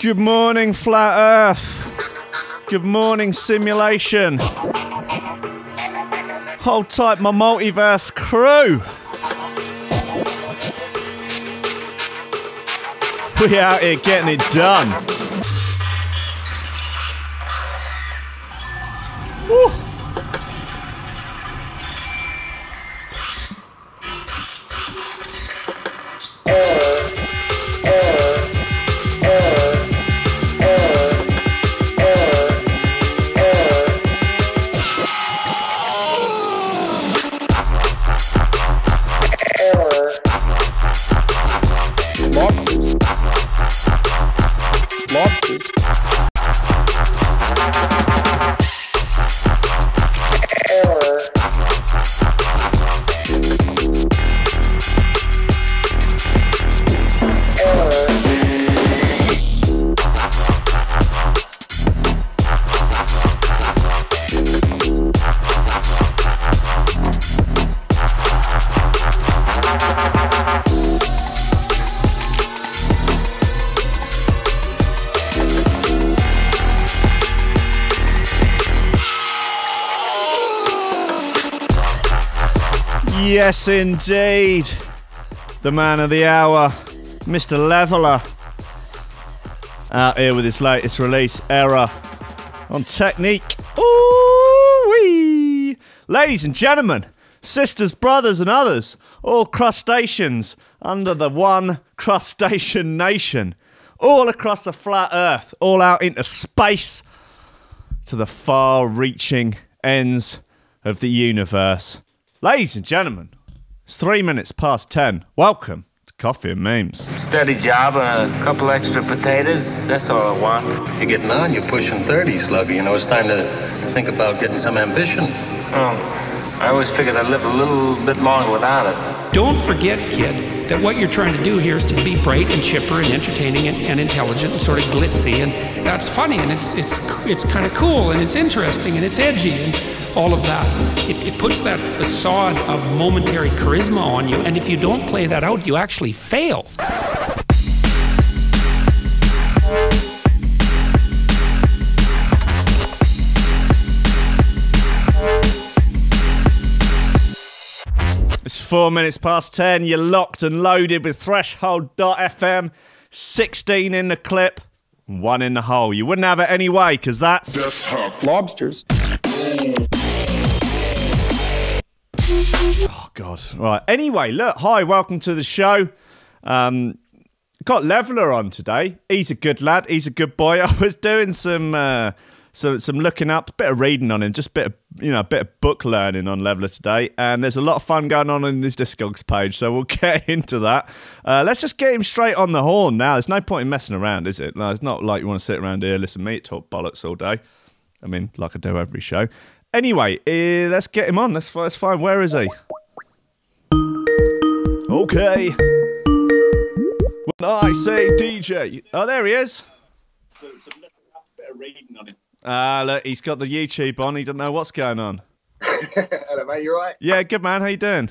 Good morning, Flat Earth. Good morning, simulation. Hold tight, my multiverse crew. We out here getting it done. Woo. Yes, indeed. The man of the hour, Mr. Levela, out here with his latest release, Error, on Technique. Ooh-wee! Ladies and gentlemen, sisters, brothers and others, all crustaceans under the one crustacean nation, all across the flat earth, all out into space to the far-reaching ends of the universe. Ladies and gentlemen, it's 3 minutes past 10. Welcome to Coffee and Memes. Steady job and a couple extra potatoes. That's all I want. You're getting on. You're pushing 30, Slugger. You know, it's time to think about getting some ambition. Oh, I always figured I'd live a little bit longer without it. Don't forget, kid, that what you're trying to do here is to be bright and chipper and entertaining and intelligent and sort of glitzy, and that's funny, and it's kind of cool, and it's interesting, and it's edgy, and all of that. It puts that facade of momentary charisma on you, and if you don't play that out, you actually fail. It's 4 minutes past 10. You're locked and loaded with Threshold.fm. 16 in the clip, 1 in the hole. You wouldn't have it anyway, because that's Lobsters. Oh, God. Right. Anyway, look. Hi, welcome to the show. Got Levela on today. He's a good lad. He's a good boy. I was doing some looking up, a bit of reading on him, just a bit of book learning on Levela today. And there's a lot of fun going on his Discogs page, so we'll get into that. Let's just get him straight on the horn now. There's no point in messing around, is it? No, it's not like you want to sit around here, listen to me talk bollocks all day. I mean, like I do every show. Anyway, let's get him on. Let's find. Where is he? Okay. When I say DJ. Oh, there he is. So a bit of reading on him. Look, he's got the YouTube on. He doesn't know what's going on. Hello, mate. You all right? Yeah, good, man. How you doing?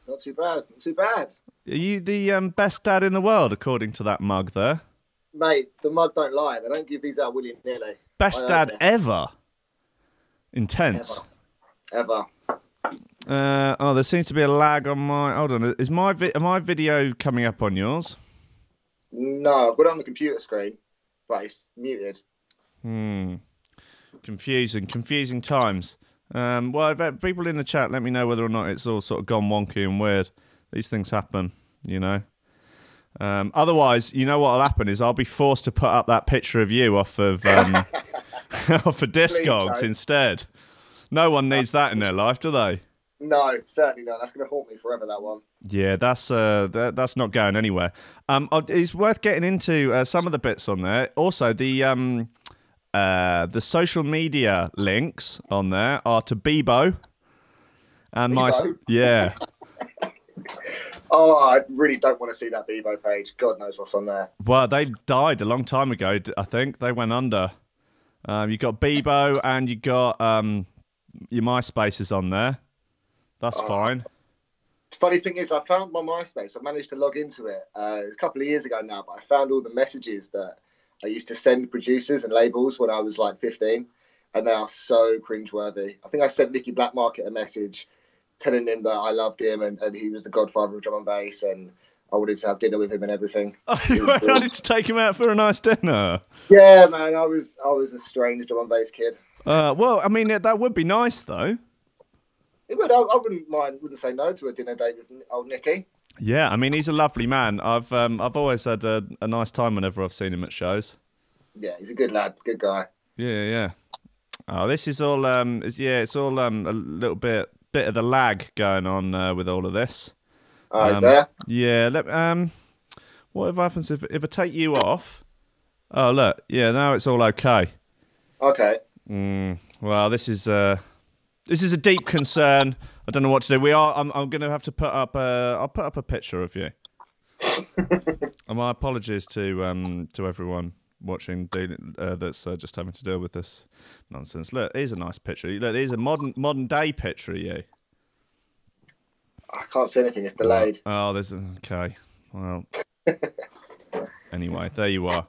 Not too bad. Not too bad. Are you the best dad in the world, according to that mug there? Mate, the mug don't lie. They don't give these out willy-nilly. Best dad ever? Intense. Ever. Oh, there seems to be a lag on my... Hold on. Is my video coming up on yours? No, I've got it on the computer screen, but it's muted. Confusing times. Well, people in the chat, let me know whether or not it's all sort of gone wonky and weird. These things happen, you know. Otherwise, you know what'll happen is I'll be forced to put up that picture of you off of off of Discogs instead. No one needs that in their life, do they? No, certainly not. That's going to haunt me forever, that one. Yeah, that's not going anywhere. It's worth getting into some of the bits on there. Also, the social media links on there are to Bebo and Bebo? yeah. Oh, I really don't want to see that Bebo page. God knows what's on there. Well, they died a long time ago, I think. They went under. You got Bebo and you got your MySpace is on there. That's fine. Funny thing is, I found my MySpace. I managed to log into it. It was a couple of years ago now, but I found all the messages that I used to send producers and labels when I was like 15, and they are so cringeworthy. I think I sent Nicky Blackmarket a message telling him that I loved him and he was the godfather of drum and bass, and I wanted to have dinner with him and everything. Oh, you wanted to take him out for a nice dinner? Yeah, man, I was a strange drum and bass kid. Well, I mean, that would be nice, though. It would. I wouldn't say no to a dinner date with old Nicky. Yeah, I mean, he's a lovely man. I've always had a nice time whenever I've seen him at shows. Yeah, he's a good lad, good guy. Yeah. Oh, this is all. It's all a little bit of the lag going on with all of this. Oh, is there? Yeah. What happens if I take you off? Oh, look. Yeah, now it's all okay. Okay. Well, this is a deep concern. I don't know what to do. I'm going to have to put up. I'll put up a picture of you. And my apologies to everyone watching that's just having to deal with this nonsense. Look, here's a nice picture. Look, here's a modern day picture of you. I can't see anything. It's delayed. Oh, okay. Well, anyway, there you are.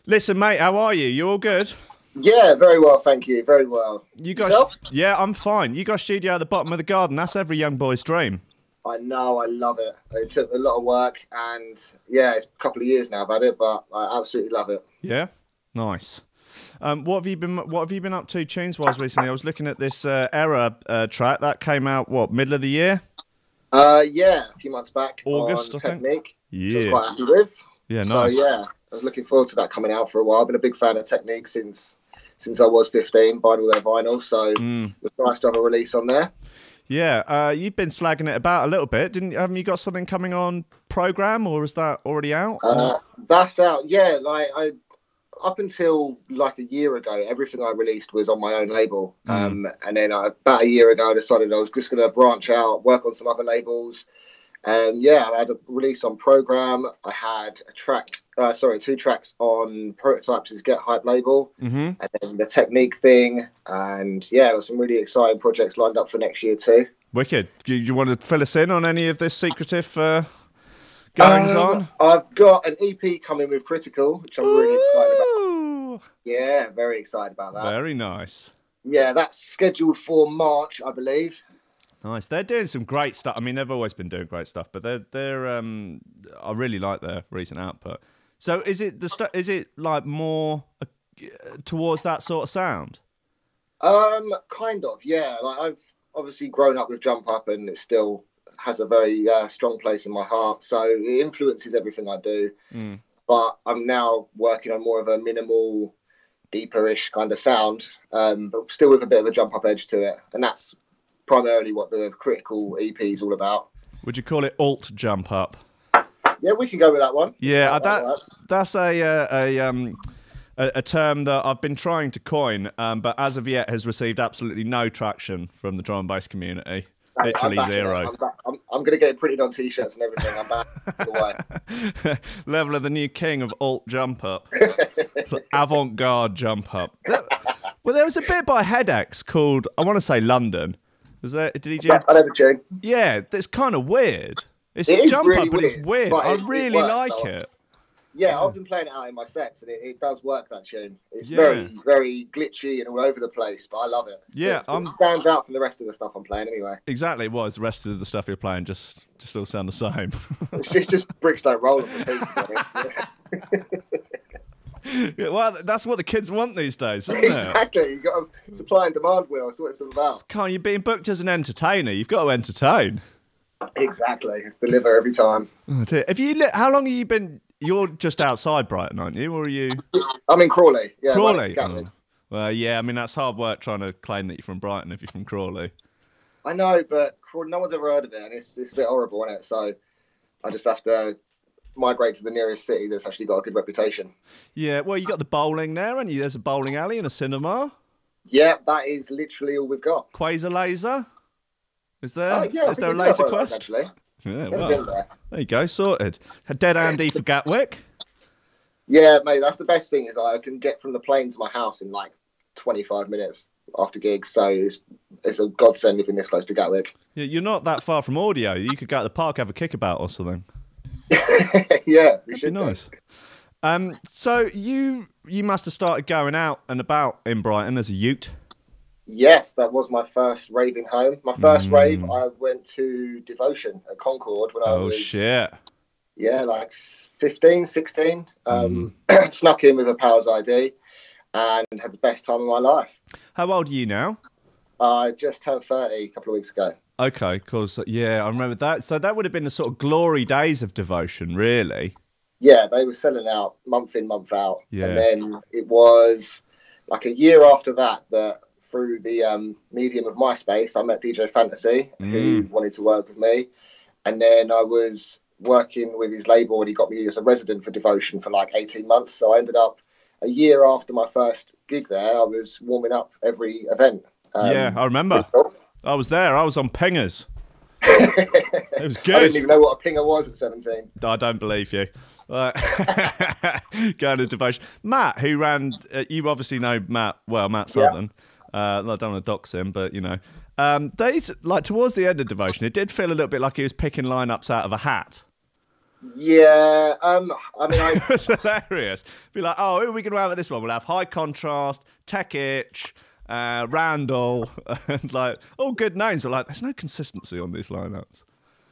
Listen, mate, how are you? You all good? Yeah, very well, thank you. Very well. You guys? Yourself? Yeah, I'm fine. You got a studio at the bottom of the garden. That's every young boy's dream. I know, I love it. It took a lot of work, and yeah, it's a couple of years now about it, but I absolutely love it. Yeah, nice. What have you been up to tunes-wise recently? I was looking at this Error track that came out middle of the year. Yeah, a few months back. August, on I think. Technique. Yeah, I was quite happy with. Yeah, nice. So yeah, I was looking forward to that coming out for a while. I've been a big fan of Technique since I was 15, buying all their vinyl. So it was nice to have a release on there. Yeah, you've been slagging it about a little bit, haven't you? Got something coming on program, or is that already out? That's out. Yeah, up until like a year ago, everything I released was on my own label. And then about a year ago, I decided I was just going to branch out, work on some other labels. And yeah, I had a release on program. I had two tracks on Prototypes' Get Hype label, and then the Technique thing. And yeah, got some really exciting projects lined up for next year too. Wicked. Do you want to fill us in on any of this secretive goings on? I've got an EP coming with Critical, which I'm really excited about. Yeah, very excited about that. Very nice. Yeah, that's scheduled for March, I believe. Nice. They're doing some great stuff. I mean, they've always been doing great stuff, but they're I really like their recent output. So is it like more towards that sort of sound? Kind of, yeah. Like I've obviously grown up with Jump Up, and it still has a very strong place in my heart. So it influences everything I do. But I'm now working on more of a minimal, deeper-ish kind of sound, but still with a bit of a Jump Up edge to it. And that's primarily what the Critical EP is all about. Would you call it alt Jump Up? Yeah, we can go with that one. Yeah, that's a term that I've been trying to coin, but as of yet has received absolutely no traction from the drum and bass community. Literally zero. I'm going to get it printed on T-shirts and everything. I'm back. Levela, the new king of alt Jump Up. It's like avant-garde Jump Up. Well, there was a bit by Hedex called, I want to say London. Was there? Did he do? I know the tune. Yeah, that's kind of weird. It's Jump really Up, but it's weird. But I really like it. Yeah, I've been playing it out in my sets, and it does work, that tune. It's very, very glitchy and all over the place, but I love it. Yeah, it stands out from the rest of the stuff I'm playing anhy. Exactly. Well, the rest of the stuff you're playing just all sound the same. It's just bricks don't roll on the beat. Yeah, well, that's what the kids want these days, isn't it? Exactly. You've got a supply and demand wheel. That's what it's all about. You're being booked as an entertainer. You've got to entertain. Exactly. Deliver every time. Oh, dear. How long have you been? You're just outside Brighton, aren't you? Or are you? I'm in Crawley. Yeah, Crawley. Oh. Well, yeah. I mean, that's hard work trying to claim that you're from Brighton if you're from Crawley. I know, but no one's ever heard of it, and it's a bit horrible, isn't it? So I just have to migrate to the nearest city that's actually got a good reputation. Yeah, well, you got the bowling there, and there's a bowling alley and a cinema. Yeah, that is literally all we've got. Quasar Laser? Is there? Yeah, is there a Laser Quest? Actually. Yeah, well, there you go, sorted. A Dead Andy for Gatwick. Yeah, mate, that's the best thing is I can get from the plane to my house in like 25 minutes after gigs, so it's a godsend living this close to Gatwick. Yeah, you're not that far from audio. You could go to the park, have a kickabout or something. Yeah, we should. Be nice. So you must have started going out and about in Brighton as a ute. Yes, that was my first raving home. My first rave, I went to Devotion at Concord when I was... shit. Yeah, like 15, 16. Snuck in with a Powers ID and had the best time of my life. How old are you now? I just turned 30 a couple of weeks ago. Okay, because, yeah, I remember that. So that would have been the sort of glory days of Devotion, really. Yeah, they were selling out month in, month out. Yeah. And then it was like a year after that through the medium of MySpace, I met DJ Fantasy, who wanted to work with me. And then I was working with his label and he got me as a resident for Devotion for like 18 months. So I ended up a year after my first gig there, I was warming up every event. Yeah, I remember. I was there. I was on pingers. It was good. I didn't even know what a pinger was at 17. I don't believe you. Going to Devotion. Matt, who ran... you obviously know Matt well, Matt Southern. I don't want to dox him, but, you know. Like towards the end of Devotion, it did feel a little bit like he was picking lineups out of a hat. Yeah, I mean, It was hilarious. Be like, oh, who are we going to have at this one? We'll have High Contrast, Tech Itch, Randall, and like all good names. But like, there's no consistency on these lineups.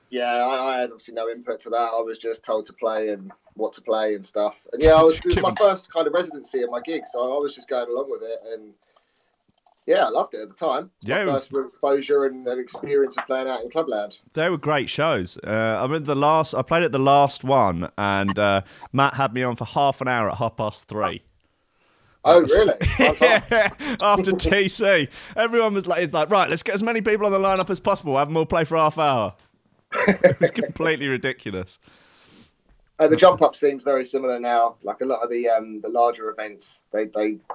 Yeah, I had obviously no input to that. I was just told to play and what to play and stuff. And yeah, it was my first kind of residency at my gig, so I was just going along with it. And yeah, I loved it at the time. Yeah, my first real exposure and an experience of playing out in Clubland. They were great shows. I remember I played at the last one, and Matt had me on for half an hour at 3:30. Oh, really? Yeah, after TC. Everyone was like, right, let's get as many people on the lineup as possible. Have them all play for half hour. It was completely ridiculous. The jump up scene's very similar now. Like a lot of the larger events, they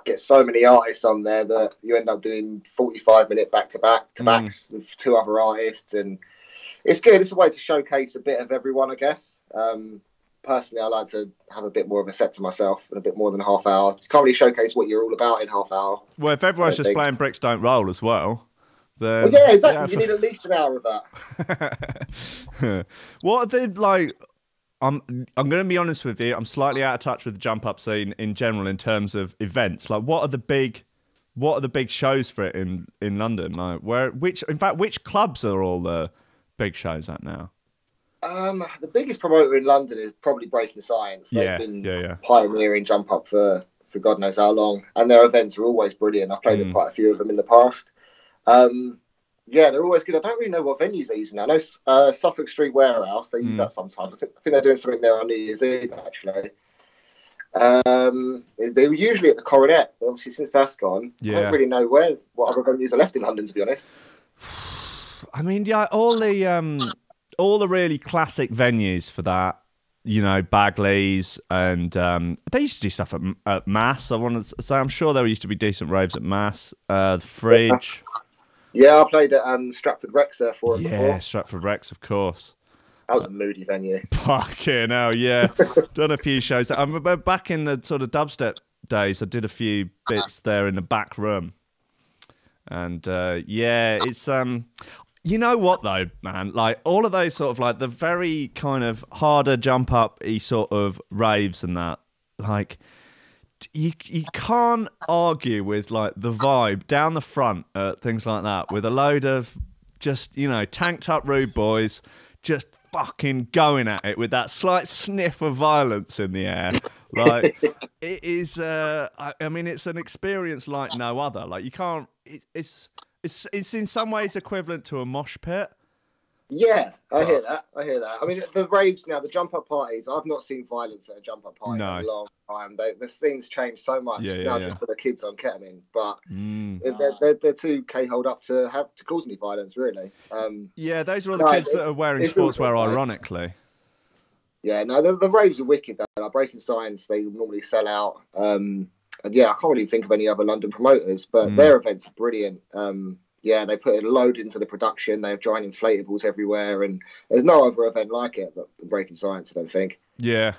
get so many artists on there that you end up doing 45-minute back-to-backs with two other artists, and it's good. It's a way to showcase a bit of everyone, I guess. Personally, I like to have a bit more of a set to myself and a bit more than a half hour. You can't really showcase what you're all about in half hour. Well, if everyone's just playing Bricks Don't Roll as well, then... Well, yeah, exactly. Yeah. You need at least an hour of that. What are they like... I'm going to be honest with you. I'm slightly out of touch with the jump up scene in general in terms of events. Like, what are the big shows for it in London? Like, which clubs are all the big shows at now? The biggest promoter in London is probably Breaking Science. They've been pioneering jump up for God knows how long, and their events are always brilliant. I've played at quite a few of them in the past. Yeah, they're always good. I don't really know what venues they're using now. I know Suffolk Street Warehouse, they use that sometimes. I think they're doing something there on New Year's Eve, actually. They were usually at the Coronet, but obviously since that's gone, I don't really know what other venues are left in London, to be honest. I mean, yeah, all the really classic venues for that, you know, Bagley's, and they used to do stuff at Mass. I want to say, I'm sure there used to be decent raves at Mass. The Fridge. Yeah, I played at Stratford Rex there for it before. Yeah, Stratford Rex, of course. That was a moody venue. Fucking hell, yeah. Done a few shows. I remember back in the sort of dubstep days, I did a few bits there in the back room. And yeah, it's... You know what, though, man? Like, all of those sort of, like, the very kind of harder jump-up-y sort of raves and that, like... You can't argue with like the vibe down the front, things like that, with a load of just, you know, tanked up rude boys just fucking going at it with that slight sniff of violence in the air. Like, it is, I mean, it's an experience like no other. Like, you can't, it's in some ways equivalent to a mosh pit. Yeah, I hear that. I mean, the raves now, the jump-up parties, I've not seen violence at a jump-up party in a long time. The scene's changed so much. It's now just for the kids on ketamine. But they're too K-holed up to cause any violence, really. Yeah, those are all the kids that are wearing sportswear, ironically. Yeah, no, the raves are wicked, though. Like Breaking Science, they normally sell out. And yeah, I can't really think of any other London promoters, but their events are brilliant. Yeah, they put a load into the production. They have giant inflatables everywhere, and there's no other event like it but Breaking Science, I don't think. Yeah.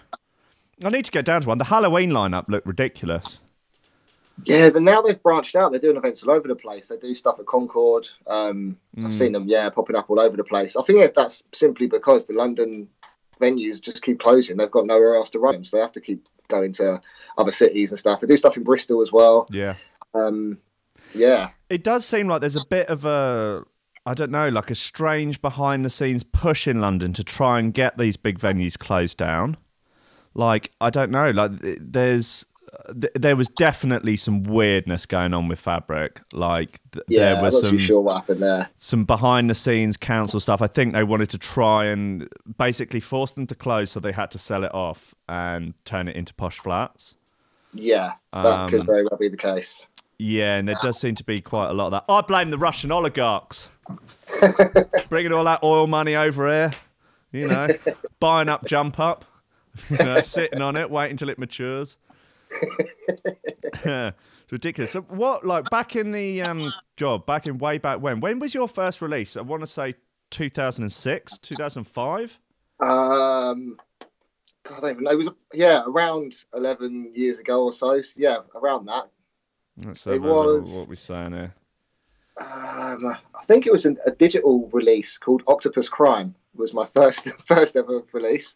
I need to get down to one. The Halloween lineup looked ridiculous. Yeah, but now they've branched out. They're doing events all over the place. They do stuff at Concord. I've seen them, popping up all over the place. I think that's simply because the London venues just keep closing. They've got nowhere else to run, so they have to keep going to other cities and stuff. They do stuff in Bristol as well. Yeah. Yeah. It does seem like there's a bit of I don't know, like a strange behind the scenes push in London to try and get these big venues closed down. Like, I don't know, like there was definitely some weirdness going on with Fabric. Like, there was I'm not too sure what happened there. Some behind the scenes council stuff. I think they wanted to try and basically force them to close, so they had to sell it off and turn it into posh flats. Yeah, that could very well be the case. Yeah, and there does seem to be quite a lot of that. I blame the Russian oligarchs. Bringing all that oil money over here, you know, buying up Jump Up, you know, sitting on it, waiting till it matures. It's ridiculous. So what, like, back in the, way back when was your first release? I want to say 2006, 2005? God, I don't even know. It was, around 11 years ago or so. Yeah, around that. Let's have what we're saying here. I think it was a digital release called Octopus Crime. It was my first ever release.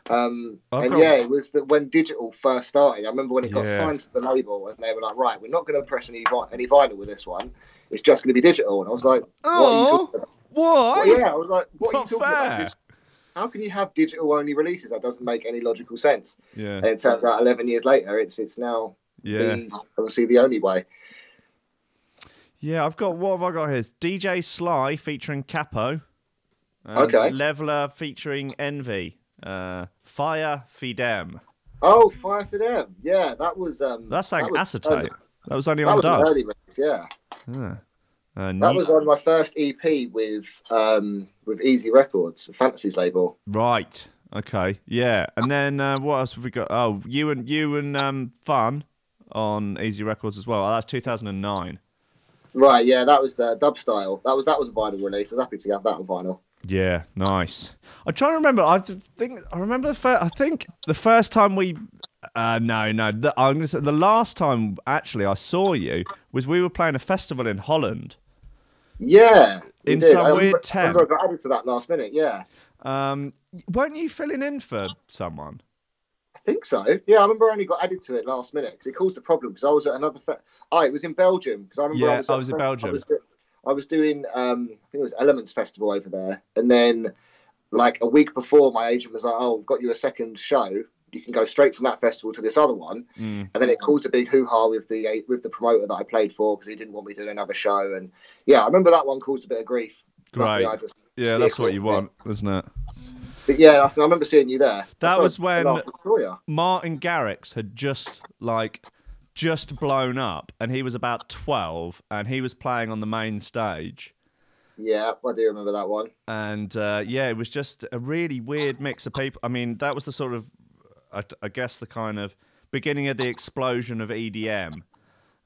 It was when digital first started. I remember when it got signed to the label, and they were like, "Right, we're not going to press any vinyl with this one. It's just going to be digital." And I was like, "What are you talking about?" What? Well, I was like, "What are you talking about? How can you have digital only releases? That doesn't make any logical sense." Yeah. And it turns out 11 years later, it's now obviously the only way. Yeah, what have I got here? It's DJ Sly featuring Capo. Okay. Levela featuring Envy. Fire Fidem. Oh, Fire Fidem. Yeah, that was. That's like acetate. That was only on Dove. That was Dove. an early release, yeah. That was on my first EP with Easy Records, Fantasy's label. Right. Okay. Yeah. And then what else have we got? Oh, you and Fun on Easy Records as well. Oh, that's 2009. Right. Yeah, that was the dub style. That was a vinyl release. I was happy to have that on vinyl. Yeah, nice. I'm trying to remember. I think the first time we. I'm gonna say the last time actually I saw you was we were playing a festival in Holland. Yeah, in some weird tent. I got added to that last minute. Yeah. Weren't you filling in for someone? I think so. Yeah, I remember I only got added to it last minute because it caused a problem because I was at another. It was in Belgium because I remember. Yeah, I was in Belgium. I was doing, I think it was Elements Festival over there. And then, like, a week before, my agent was like, "Oh, we've got you a second show. You can go straight from that festival to this other one." And then it caused a big hoo-ha with the promoter that I played for because he didn't want me to do another show. And, yeah, I remember that one caused a bit of grief. Great. That's what you want, isn't it? But, yeah, I remember seeing you there. That was when Martin Garrix had just blown up, and he was about 12, and he was playing on the main stage. Yeah, I do remember that one. And it was just a really weird mix of people. I mean, that was the sort of, I guess, the kind of beginning of the explosion of EDM.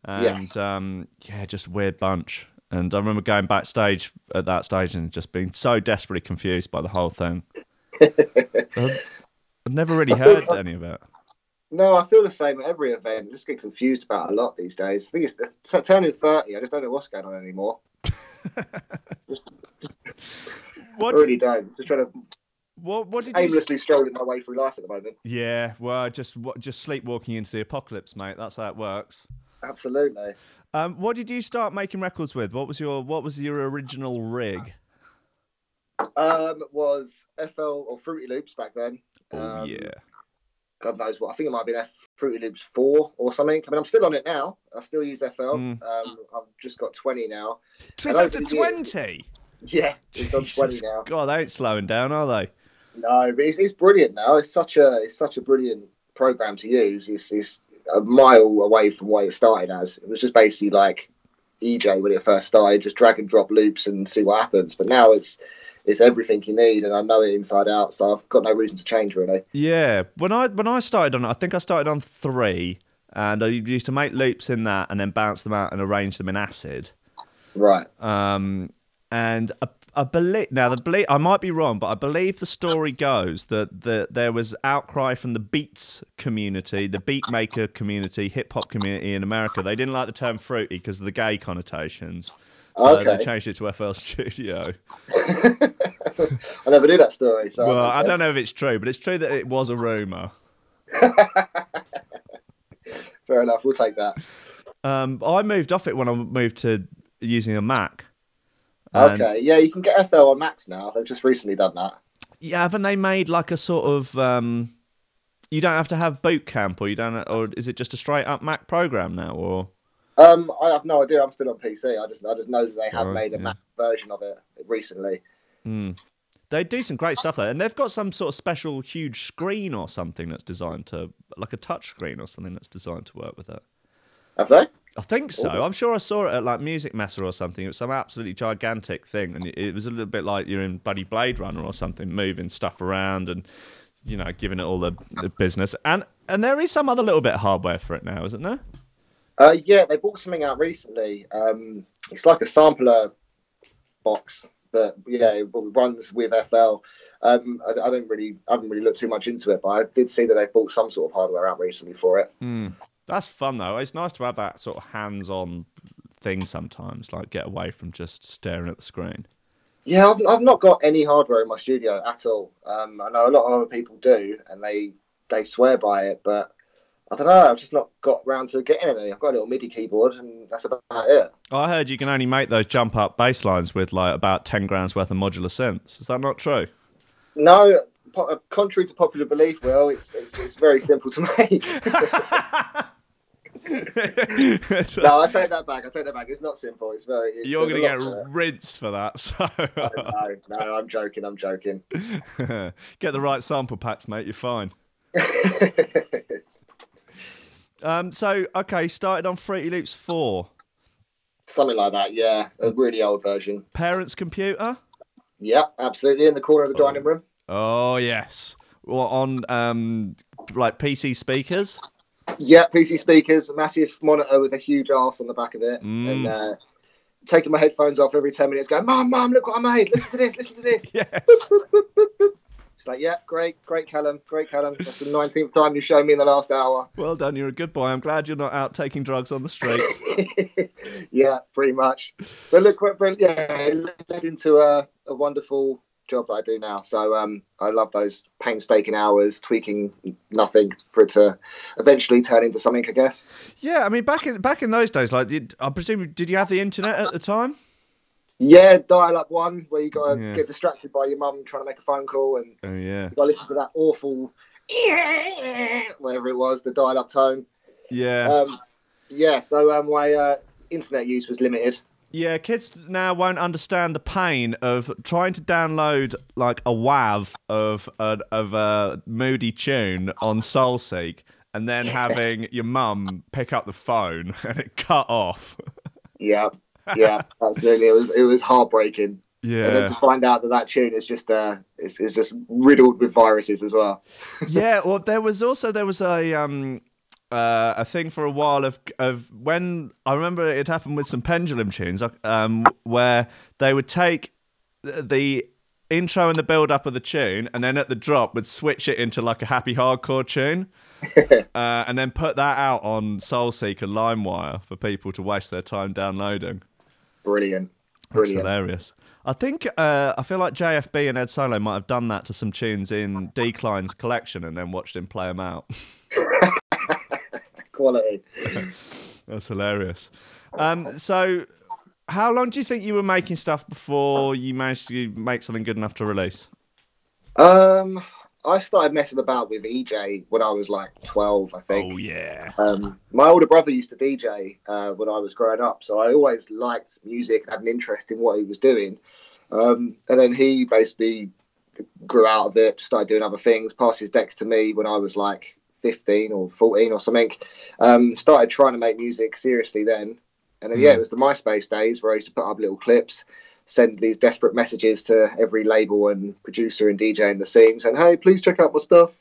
And just a weird bunch. And I remember going backstage at that stage and just being so desperately confused by the whole thing. I've never really heard any of it. No, I feel the same at every event. I just get confused about a lot these days. I think it's turning 30. I just don't know what's going on anymore. I really don't. Just trying to what did aimlessly strolling my way through life at the moment. Yeah, well, just sleepwalking into the apocalypse, mate. That's how it works. Absolutely. What did you start making records with? What was your original rig? Was FL or Fruity Loops back then. Oh yeah. God knows what. I think it might have been Fruity Loops 4 or something. I mean, I'm still on it now. I still use FL. I've just got 20 now. So it's up to 20? Yeah, it's on 20 now. God, they ain't slowing down, are they? No, but it's brilliant now. It's such a brilliant program to use. It's a mile away from what it started as. It was just basically like EJ when it first started, just drag and drop loops and see what happens. But now it's everything you need, and I know it inside out, so I've got no reason to change, really. Yeah, when I started on it, I think I started on 3, and I used to make loops in that and then bounce them out and arrange them in acid. Right. And I believe I might be wrong, but I believe the story goes that there was outcry from the beats community, the beat maker community, hip hop community in America. They didn't like the term fruity because of the gay connotations. So they changed it to FL Studio. I never knew that story. So well, I don't know if it's true, but it's true that it was a rumour. Fair enough. We'll take that. I moved off it when I moved to using a Mac. And Okay. Yeah, you can get FL on Macs now. They've just recently done that. yeah, haven't they made like a sort of you don't have to have boot camp, or you don't, or is it just a straight up Mac program now? Or I have no idea. I'm still on PC. I just know that they have made a Mac version of it recently. they do some great stuff though, and they've got some sort of special huge screen or something that's designed to, like a touch screen or something that's designed to work with it. Have they? I think so. I'm sure I saw it at like Music Messer or something. It was some absolutely gigantic thing, and it was a little bit like you're in bloody Blade Runner or something, moving stuff around and, you know, giving it all the business. And there is some other little bit of hardware for it now, isn't there? Yeah, they brought something out recently. It's like a sampler box that it runs with FL. I haven't really looked too much into it, but I did see that they brought some sort of hardware out recently for it. That's fun though. It's nice to have that sort of hands-on thing sometimes, like get away from just staring at the screen. Yeah, I've not got any hardware in my studio at all. I know a lot of other people do, and they swear by it, but I don't know. I've just not got round to getting any. I've got a little MIDI keyboard, and that's about it. I heard you can only make those jump-up bass lines with like about 10 grand's worth of modular synths. Is that not true? No, contrary to popular belief, Will, it's very simple to make. No, I take that back. It's not simple. You're going to get rinsed for that. So no, I'm joking. Get the right sample packs, mate. You're fine. Okay, started on Fruity Loops 4. Something like that, yeah. A really old version. Parents' computer? Yeah, absolutely. In the corner of the dining room. Oh, yes. Well, on like PC speakers? Yeah, PC speakers, a massive monitor with a huge arse on the back of it, and taking my headphones off every 10 minutes, going, Mum, look what I made! Listen to this! Yes. It's like, yeah, great, Callum. That's the 19th time you've shown me in the last hour. Well done, you're a good boy. I'm glad you're not out taking drugs on the streets. Yeah, pretty much. But look, it led into a wonderful job that I do now. So I love those painstaking hours, tweaking nothing for it to eventually turn into something, I guess. Yeah, I mean, back in those days, like, I presume, did you have the internet at the time? Yeah, dial-up one, where you got to get distracted by your mum trying to make a phone call, and you got to listen to that awful, whatever it was, the dial-up tone. Yeah. So my internet use was limited. Yeah, kids now won't understand the pain of trying to download like a WAV of a moody tune on SoulSeek, and then having your mum pick up the phone and it cut off. Yeah, absolutely. It was heartbreaking. Yeah, and then to find out that tune is just it's just riddled with viruses as well. Yeah, well, there was a thing for a while of when I remember it happened with some Pendulum tunes, where they would take the intro and the build up of the tune, and then at the drop would switch it into like a happy hardcore tune, and then put that out on SoulSeek and LimeWire for people to waste their time downloading. Brilliant. That's hilarious. I think I feel like JFB and Ed Solo might have done that to some tunes in Decline's collection, and then watched him play them out. Quality. That's hilarious. So how long do you think you were making stuff before you managed to make something good enough to release? I started messing about with EJ when I was like 12, I think. Oh, yeah. My older brother used to DJ when I was growing up, so I always liked music and had an interest in what he was doing. And then he basically grew out of it, started doing other things, passed his decks to me when I was like 15 or 14 or something. Started trying to make music seriously then. And then, it was the MySpace days where I used to put up little clips, send these desperate messages to every label and producer and DJ in the scene saying, hey, please check out my stuff.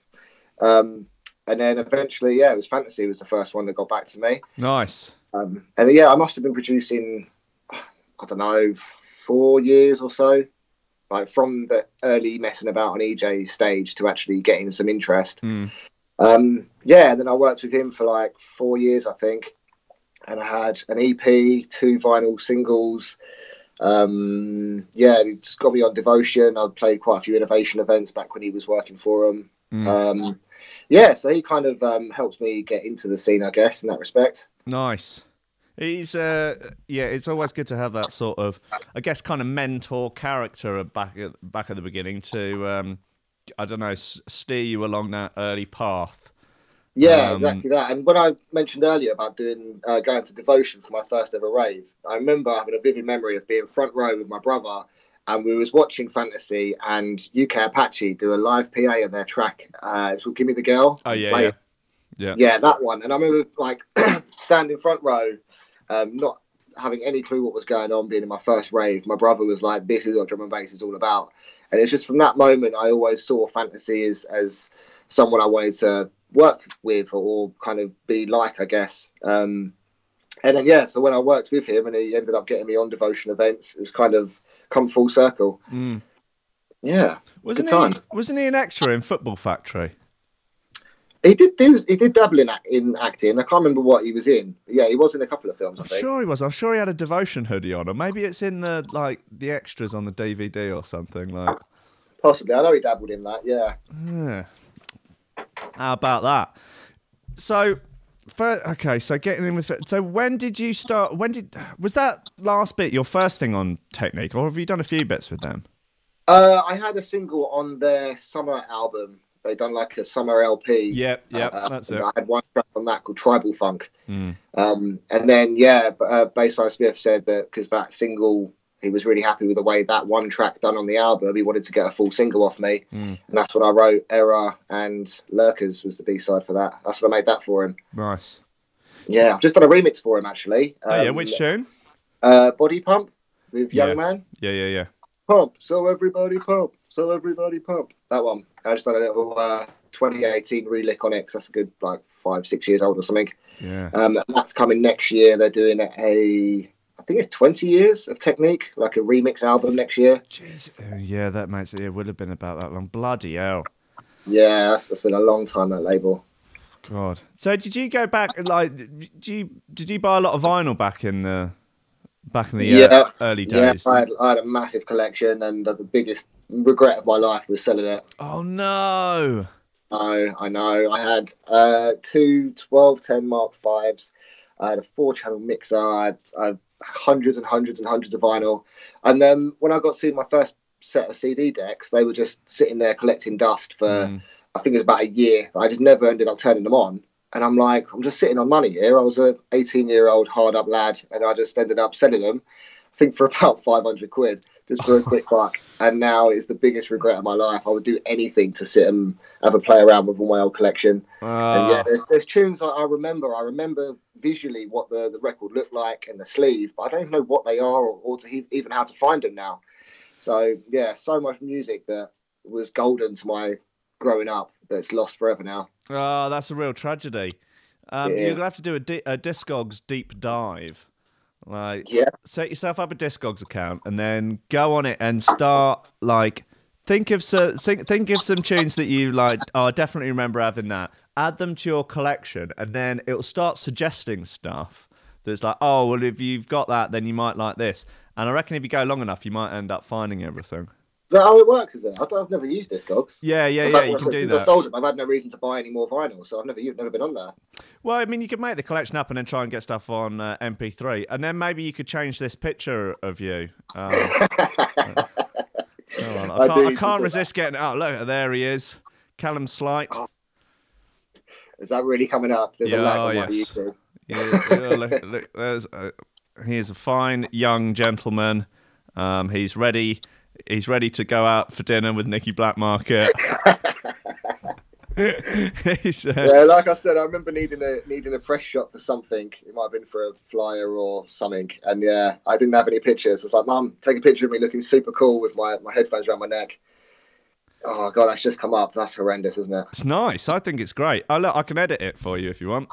And then eventually, it was Fantasy was the first one that got back to me. Nice. And I must have been producing, I don't know, 4 years or so, like from the early messing about on EJ stage to actually getting some interest. And then I worked with him for like 4 years, I think. And I had an EP, 2 vinyl singles. It's got me on Devotion. I played quite a few Innovation events back when he was working for them. Yeah, so he kind of helps me get into the scene, I guess, in that respect. Nice. He's it's always good to have that sort of, I guess, kind of mentor character back at the beginning to, I don't know, steer you along that early path. Yeah, exactly that. And when I mentioned earlier about doing going to Devotion for my first ever rave, I remember having a vivid memory of being front row with my brother, and we was watching Fantasy and UK Apache do a live PA of their track. It's called "Give Me the Girl." Oh yeah, yeah, that one. And I remember like standing front row, not having any clue what was going on, being in my first rave. My brother was like, "This is what drum and bass is all about," and it's just from that moment I always saw Fantasy as someone I wanted to work with or kind of be like, I guess. And then so when I worked with him and he ended up getting me on Devotion events, it was kind of come full circle. Yeah, wasn't he an extra in Football Factory? He did dabble in acting. I can't remember what he was in, but yeah, he was in a couple of films. I'm sure he was. I'm sure he had a Devotion hoodie on, or maybe it's in the extras on the DVD or something like. Possibly, I know he dabbled in that. Yeah. How about that? So, so getting in with it. So when did you start? Was that last bit your first thing on Technique, or have you done a few bits with them? I had a single on their summer album. They done like a summer LP. Yep, that's it. I had one track on that called Tribal Funk. And then Bassline Smith said that because that single, he was really happy with the way that one track done on the album. He wanted to get a full single off me, and that's what I wrote. Error and Lurkers was the B-side for that. That's what I made that for him. Nice. Yeah, I've just done a remix for him actually. Which tune? Body Pump with Young Man. Yeah. Pump, so everybody pump, so everybody pump. That one. I just done a little 2018 relick on it because that's a good 5-6 years old or something. Yeah. That's coming next year. They're doing I think it's 20 years of Technique, like a remix album next year. Jeez. Yeah, that makes it. It would have been about that long. Bloody hell. Yeah, that's been a long time, that label. God. So did you go back? Did you buy a lot of vinyl back in the early days? Yeah, I had a massive collection, and the biggest regret of my life was selling it. Oh no! I know. I had 2 1210 Mark Vs. I had a 4-channel mixer. I had hundreds and hundreds and hundreds of vinyl. And then when I got to see my first set of CD decks, they were just sitting there collecting dust for I think it was about a year. I just never ended up turning them on. And I'm like, I'm just sitting on money here. I was a 18-year-old hard-up lad, and I just ended up selling them, I think, for about 500 quid, just for a quick buck. And now it's the biggest regret of my life. I would do anything to sit and have a play around with all my old collection. And yeah, there's tunes I remember. I remember visually what the record looked like and the sleeve, but I don't even know what they are or even how to find them now. So, yeah, so much music that was golden to my growing up that's lost forever now. Oh, that's a real tragedy. You're gonna have to do a Discogs deep dive. Set yourself up a Discogs account and then go on it and start think of some tunes that you like. Oh, I definitely remember having that. Add them to your collection, and then it'll start suggesting stuff that's like, oh, well, if you've got that, then you might like this. And I reckon if you go long enough, you might end up finding everything. Is that how it works, is it? I've never used Discogs. Yeah, you can do that. Since I sold them, I've had no reason to buy any more vinyl, so I've never been on there. Well, I mean, you could make the collection up and then try and get stuff on MP3, and then maybe you could change this picture of you. I can't resist getting... Oh, look, there he is. Callum Slight. Oh. Is that really coming up? There's a lag on my YouTube. Look, he is a fine young gentleman. He's ready to go out for dinner with Nicky Blackmarket. Yeah, like I said, I remember needing a press shot for something. It might have been for a flyer or something. And yeah, I didn't have any pictures. I was like, Mum, take a picture of me looking super cool with my headphones around my neck. Oh God, that's just come up. That's horrendous, isn't it? It's nice. I think it's great. Oh look, I can edit it for you if you want.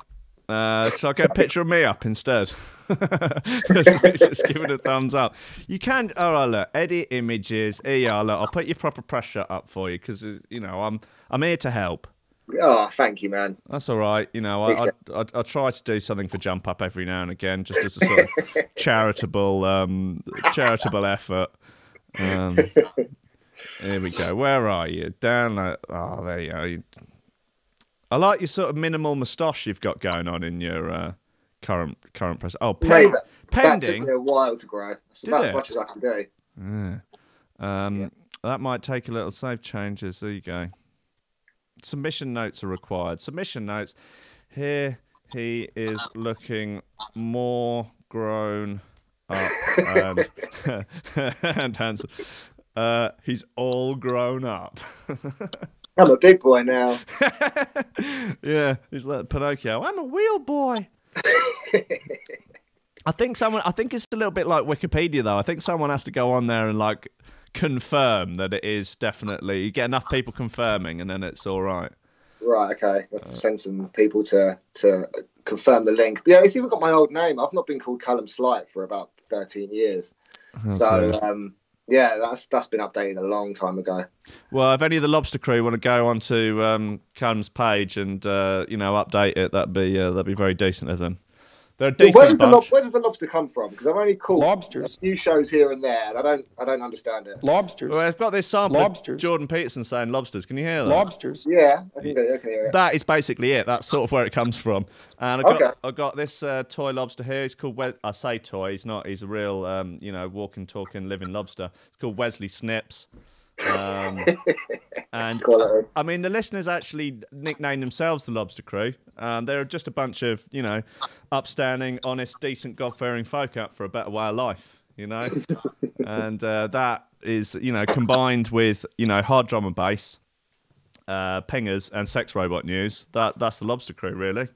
So I'll get a picture of me up instead. just give it a thumbs up. You can. All right, look, edit images. Here you are. Look, I'll put your proper press shot up for you because I'm here to help. Oh, thank you, man. That's all right. I try to do something for Jump Up every now and again, just as a sort of charitable effort. Here we go. Where are you? Down. Oh, there you are. I like your sort of minimal moustache you've got going on in your current press. Oh, Mate, pending. That took me a while to grow. That's about as much as I can do. Yeah. That might take a little save changes. There you go. Submission notes are required. Submission notes. Here he is looking more grown up and handsome. He's all grown up. I'm a big boy now. Yeah, he's like Pinocchio. I'm a wheel boy. I think it's a little bit like Wikipedia though. I think someone has to go on there and like confirm that it is definitely. You get enough people confirming, and then it's all right. Right. Okay. I have to send some people to confirm the link. But yeah, it's even got my old name. I've not been called Callum Slight for about 13 years. Okay. So yeah, that's been updated a long time ago. Well, if any of the Lobster Crew want to go onto Callum's page and update it, that'd be very decent of them. They're a decent bunch. Where does the lobster come from? Because I've only caught lobsters. A few shows here and there, and I don't understand it. Lobsters. Well, I've got this sample of Jordan Peterson saying lobsters. Can you hear that? Lobsters. Yeah, I can hear it. That is basically it. That's sort of where it comes from. And I got this toy lobster here. He's called I say toy. He's not. He's a real, walking, talking, living lobster. It's called Wesley Snips. And I mean, the listeners actually nicknamed themselves the Lobster Crew. They're just a bunch of, upstanding, honest, decent, God-fearing folk out for a better way of life, and that is, combined with, hard drum and bass, pingers and sex robot news. That's the Lobster Crew, really.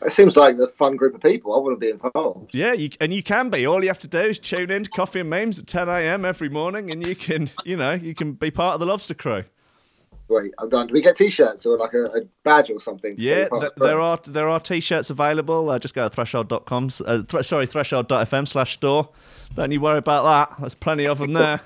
It seems like a fun group of people. I want to be involved. Yeah, you can be. All you have to do is tune in to Coffee and Memes at 10 a.m. every morning, and you can, you can be part of the Lobster Crew. Wait, I'm done. Do we get T-shirts or like a badge or something? Yeah, there are T-shirts available. Just go to threshold.com. Threshold.fm/store. Don't you worry about that. There's plenty of them there.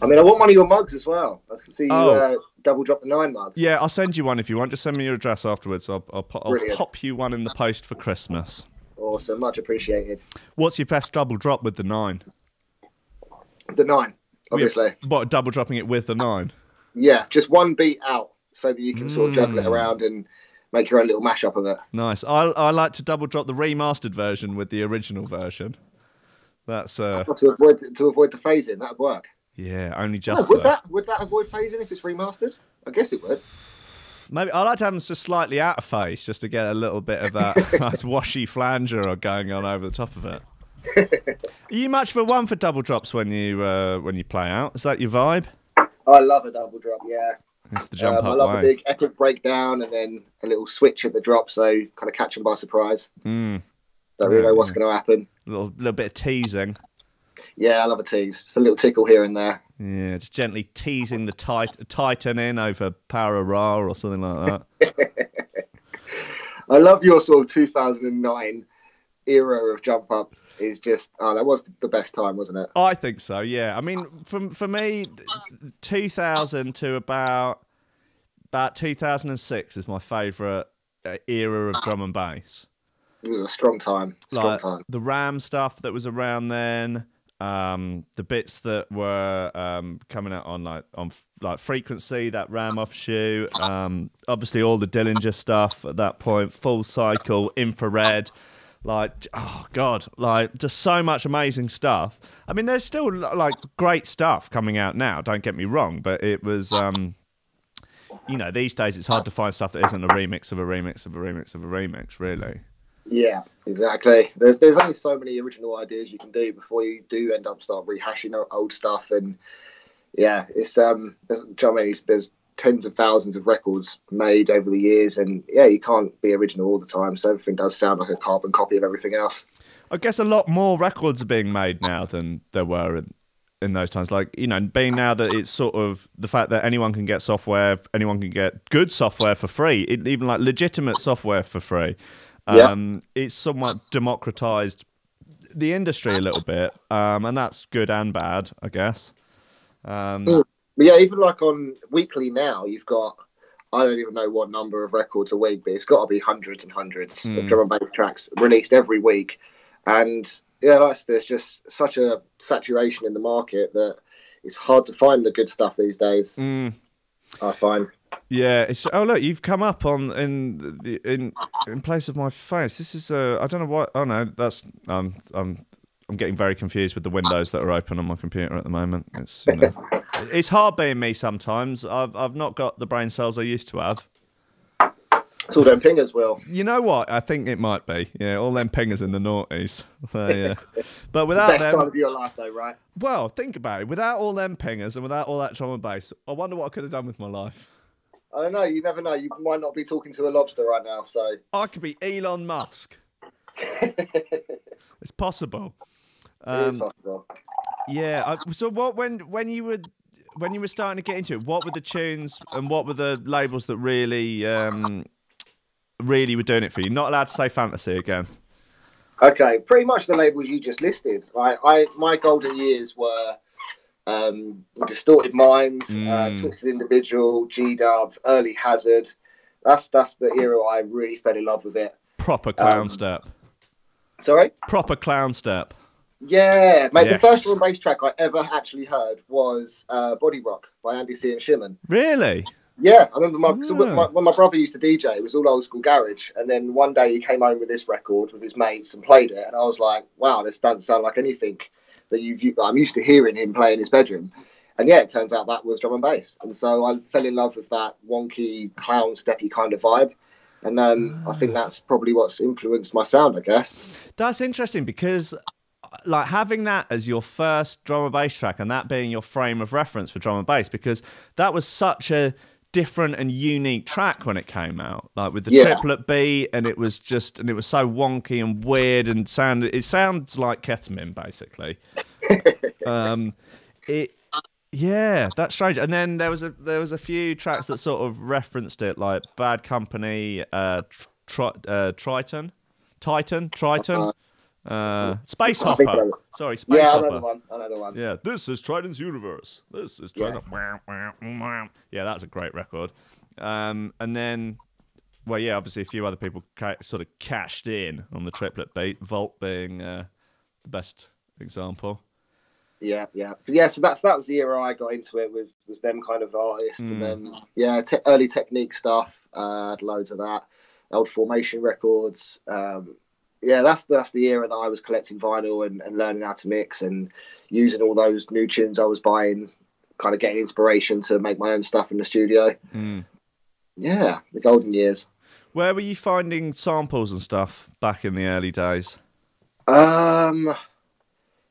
I mean, I want one of your mugs as well. I can see you double drop the 9 mugs. Yeah, I'll send you one if you want. Just send me your address afterwards. I'll pop you one in the post for Christmas. Awesome, much appreciated. What's your best double drop with the 9? The 9, obviously. What, double dropping it with the 9? Yeah, just one beat out so that you can sort of juggle it around and make your own little mashup of it. Nice. I like to double drop the remastered version with the original version. That's to avoid the phasing. That'd work. Yeah, only just. Would that avoid phasing if it's remastered? I guess it would. Maybe I like to have them just slightly out of phase, just to get a little bit of that nice washy flanger going on over the top of it. Are you much for one for double drops when you play out? Is that your vibe? I love a double drop. Yeah, it's the jump up. I love a big epic breakdown and then a little switch at the drop, so kind of catch them by surprise. Don't really know what's going to happen. A little bit of teasing. Yeah, I love a tease. Just a little tickle here and there. Yeah, just gently teasing the Titan in over Para-Ra or something like that. I love your sort of 2009 era of jump up. Is just that was the best time, wasn't it? I think so. Yeah. I mean, for me, 2000 to about 2006 is my favourite era of drum and bass. It was a strong time. The Ram stuff that was around then, the bits that were coming out on Frequency, that Ram offshoot, obviously all the Dillinger stuff at that point, Full Cycle, Infrared. Just so much amazing stuff. I mean, there's still great stuff coming out now, don't get me wrong, but it was these days it's hard to find stuff that isn't a remix of a remix of a remix of a remix, really. Yeah, exactly. There's only so many original ideas you can do before you do end up start rehashing old stuff, and yeah, it's there's tens of thousands of records made over the years, and yeah, you can't be original all the time, so everything does sound like a carbon copy of everything else. I guess a lot more records are being made now than there were in those times. Being now that it's sort of the fact that anyone can get software, anyone can get good software for free, even legitimate software for free. It's somewhat democratized the industry a little bit, and that's good and bad, I guess. But yeah, even on Weekly now, you've got, I don't even know what number of records a week, but it's got to be hundreds and hundreds of drum and bass tracks released every week. And yeah, there's just such a saturation in the market that it's hard to find the good stuff these days, I find. Yeah. Oh look, you've come up in place of my face. This is I don't know what. Oh no, that's I'm getting very confused with the windows that are open on my computer at the moment. It's it's hard being me sometimes. I've not got the brain cells I used to have. It's all them pingers, Will. You know what? I think it might be. Yeah, all them pingers in the noughties. But without Best them, time of your life, though, right? well, think about it. Without all them pingers and without all that drum and bass, I wonder what I could have done with my life. I don't know. You never know. You might not be talking to a lobster right now. So I could be Elon Musk. It's possible. it is possible. Yeah. So what when you were starting to get into it, what were the tunes and what were the labels that really really were doing it for you? Not allowed to say fantasy again. Okay, pretty much the labels you just listed. My golden years were Distorted Minds, Twisted Individual, G-Dub, Early Hazard. That's the era I really fell in love with it. Proper clown step. Sorry? Proper clown step. Yeah, mate. Yes. The first drum and bass track I ever actually heard was Body Rock by Andy C. and Shimon. Really? Yeah, I remember when my brother used to DJ, it was all old school garage. And then one day he came home with this record with his mates and played it. And I was like, wow, this doesn't sound like anything that I'm used to hearing him play in his bedroom. And yeah, it turns out that was drum and bass. And so I fell in love with that wonky, clown steppy kind of vibe. And I think that's probably what's influenced my sound, I guess. That's interesting because like having that as your first drum and bass track and that being your frame of reference for drum and bass, because that was such a different and unique track when it came out, like with the triplet beat, and it was so wonky and weird and it sounds like ketamine basically. That's strange. And then there was a few tracks that sort of referenced it, like Bad Company, Triton. Space Hopper. Sorry, Space Hopper. Another one. Yeah, this is Triton's Universe. This is Triton. Yes. Yeah, that's a great record. And then, well, yeah, obviously a few other people sort of cashed in on the triplet beat. Volt being the best example. Yeah. So that was the era I got into it. Was them kind of artists, and then early Technique stuff. Had loads of that. Old Formation records. That's the era that I was collecting vinyl and learning how to mix and using all those new tunes I was buying, kind of getting inspiration to make my own stuff in the studio. Yeah, the golden years. Where were you finding samples and stuff back in the early days?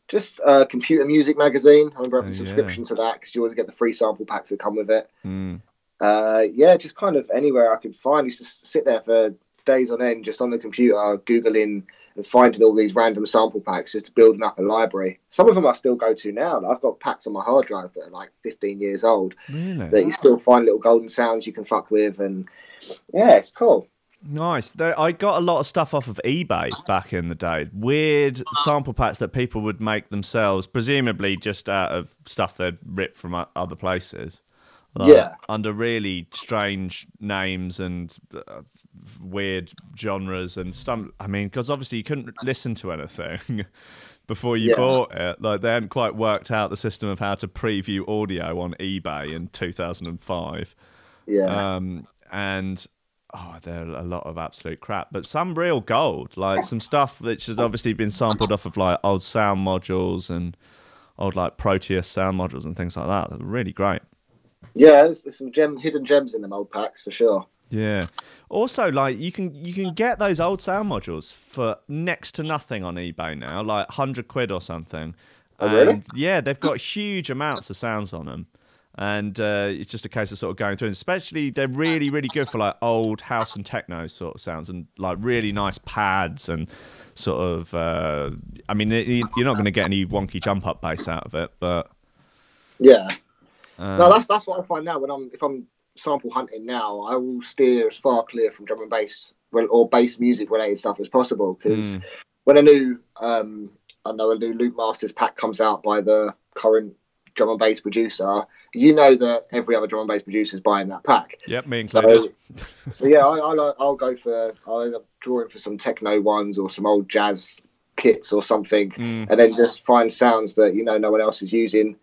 Just Computer Music Magazine. I remember having a subscription to that because you always get the free sample packs that come with it. Just kind of anywhere I could find. I used to sit there for days on end just on the computer Googling and finding all these random sample packs, just building up a library. Some of them I still go to now. I've got packs on my hard drive that are like 15 years old. Really? That you still find little golden sounds you can fuck with, and yeah, it's cool. Nice. I got a lot of stuff off of eBay back in the day. Weird sample packs that people would make themselves, presumably just out of stuff they'd ripped from other places. Under really strange names and weird genres and stuff. I mean, because obviously you couldn't listen to anything before you bought it. Like they hadn't quite worked out the system of how to preview audio on eBay in 2005. And there are a lot of absolute crap, but some real gold, like some stuff that's just obviously been sampled off of like old sound modules and old like Proteus sound modules and things like that. They're really great. Yeah, there's some hidden gems in them old packs for sure. Yeah. Also, like you can get those old sound modules for next to nothing on eBay now, like £100 or something. Oh, really? Yeah, they've got huge amounts of sounds on them. And it's just a case of sort of going through. And especially, they're really, really good for like old house and techno sort of sounds, and like really nice pads and sort of. I mean, you're not going to get any wonky jump up bass out of it, but yeah. No, that's what I find now if I'm sample hunting now, I will steer as far clear from drum and bass or bass music related stuff as possible, because when a new Loop Masters pack comes out by the current drum and bass producer, you know that every other drum and bass producer is buying that pack. Yep, me included. So yeah, I'll end up drawing for some techno ones or some old jazz kits or something, and then just find sounds that no one else is using.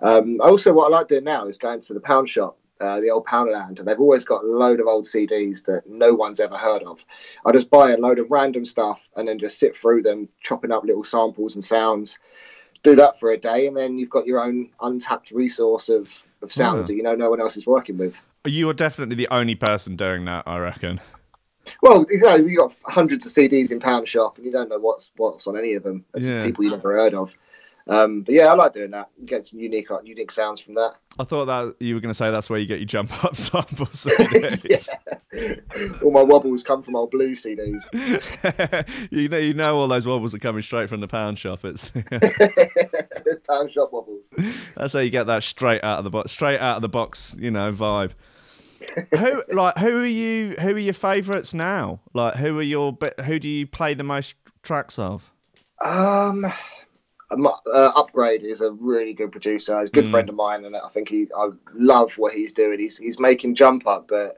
Also, what I like doing now is going to the pound shop the old Poundland, and they've always got a load of old CDs that no one's ever heard of. I just buy a load of random stuff and then just sit through them, chopping up little samples and sounds. Do that for a day, and then you've got your own untapped resource of sounds that no one else is working with. You are definitely the only person doing that, I reckon. Well, you've got hundreds of CDs in Pound Shop, and you don't know what's on any of them. It's people you never heard of. But yeah, I like doing that. You get some unique sounds from that. I thought that you were going to say that's where you get your jump up samples. Yeah. All my wobbles come from old blue CDs. you know all those wobbles are coming straight from the Pound Shop. It's Pound Shop wobbles. That's how you get that straight out of the box, vibe. Who are your favourites now? Like, who do you play the most tracks of? Upgrade is a really good producer. He's a good friend of mine, and I think I love what he's doing. He's making jump up, but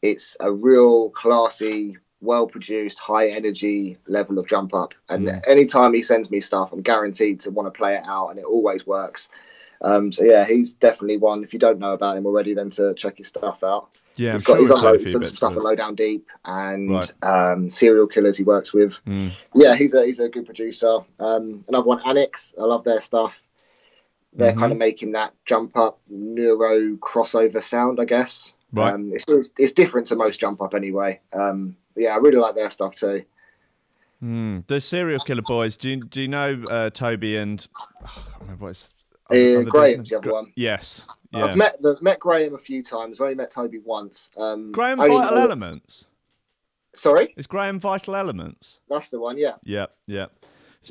it's a real classy, well-produced, high-energy level of jump up. And anytime he sends me stuff, I'm guaranteed to want to play it out, and it always works. So yeah, he's definitely one. If you don't know about him already, then to check his stuff out. Yeah, he's on some stuff on Low Down Deep and Serial Killers he works with. Yeah, he's a good producer. Another one, Annex. I love their stuff. They're kind of making that jump up neuro crossover sound, I guess. Right. It's different to most jump up anyway. Yeah, I really like their stuff too. The Serial Killer boys. Do you know Toby and I can't remember what it's. Graham's the other one. Yes. Yeah. I've met Graham a few times. I've only met Toby once. Graham Vital Elements. Sorry? Is Graham Vital Elements? That's the one, yeah. Yeah.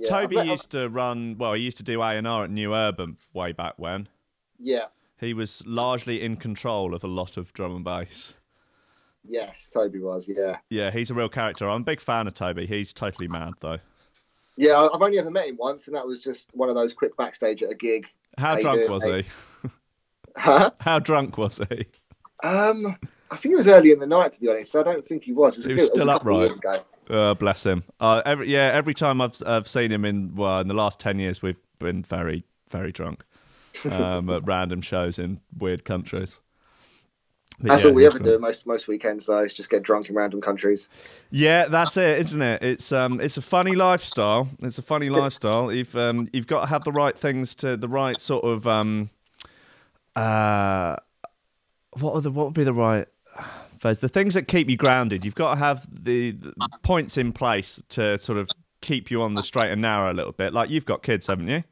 Toby used to run, he used to do A&R at New Urban way back when. Yeah. He was largely in control of a lot of drum and bass. Yes, Toby was, yeah. Yeah, he's a real character. I'm a big fan of Toby. He's totally mad, though. Yeah, I've only ever met him once, and that was just one of those quick backstage at a gig. How drunk was he? Huh? How drunk was he? I think it was early in the night, to be honest. So I don't think he was. He was still upright. Bless him. Every time I've seen him in the last 10 years, we've been very, very drunk at random shows in weird countries. But that's all we ever do most weekends, though, is just get drunk in random countries. Yeah, that's it, isn't it? It's a funny lifestyle. It's a funny lifestyle. You've got to have the right things the right sort of what would be the right phase? The things that keep you grounded. You've got to have the points in place to sort of keep you on the straight and narrow a little bit. Like, you've got kids, haven't you?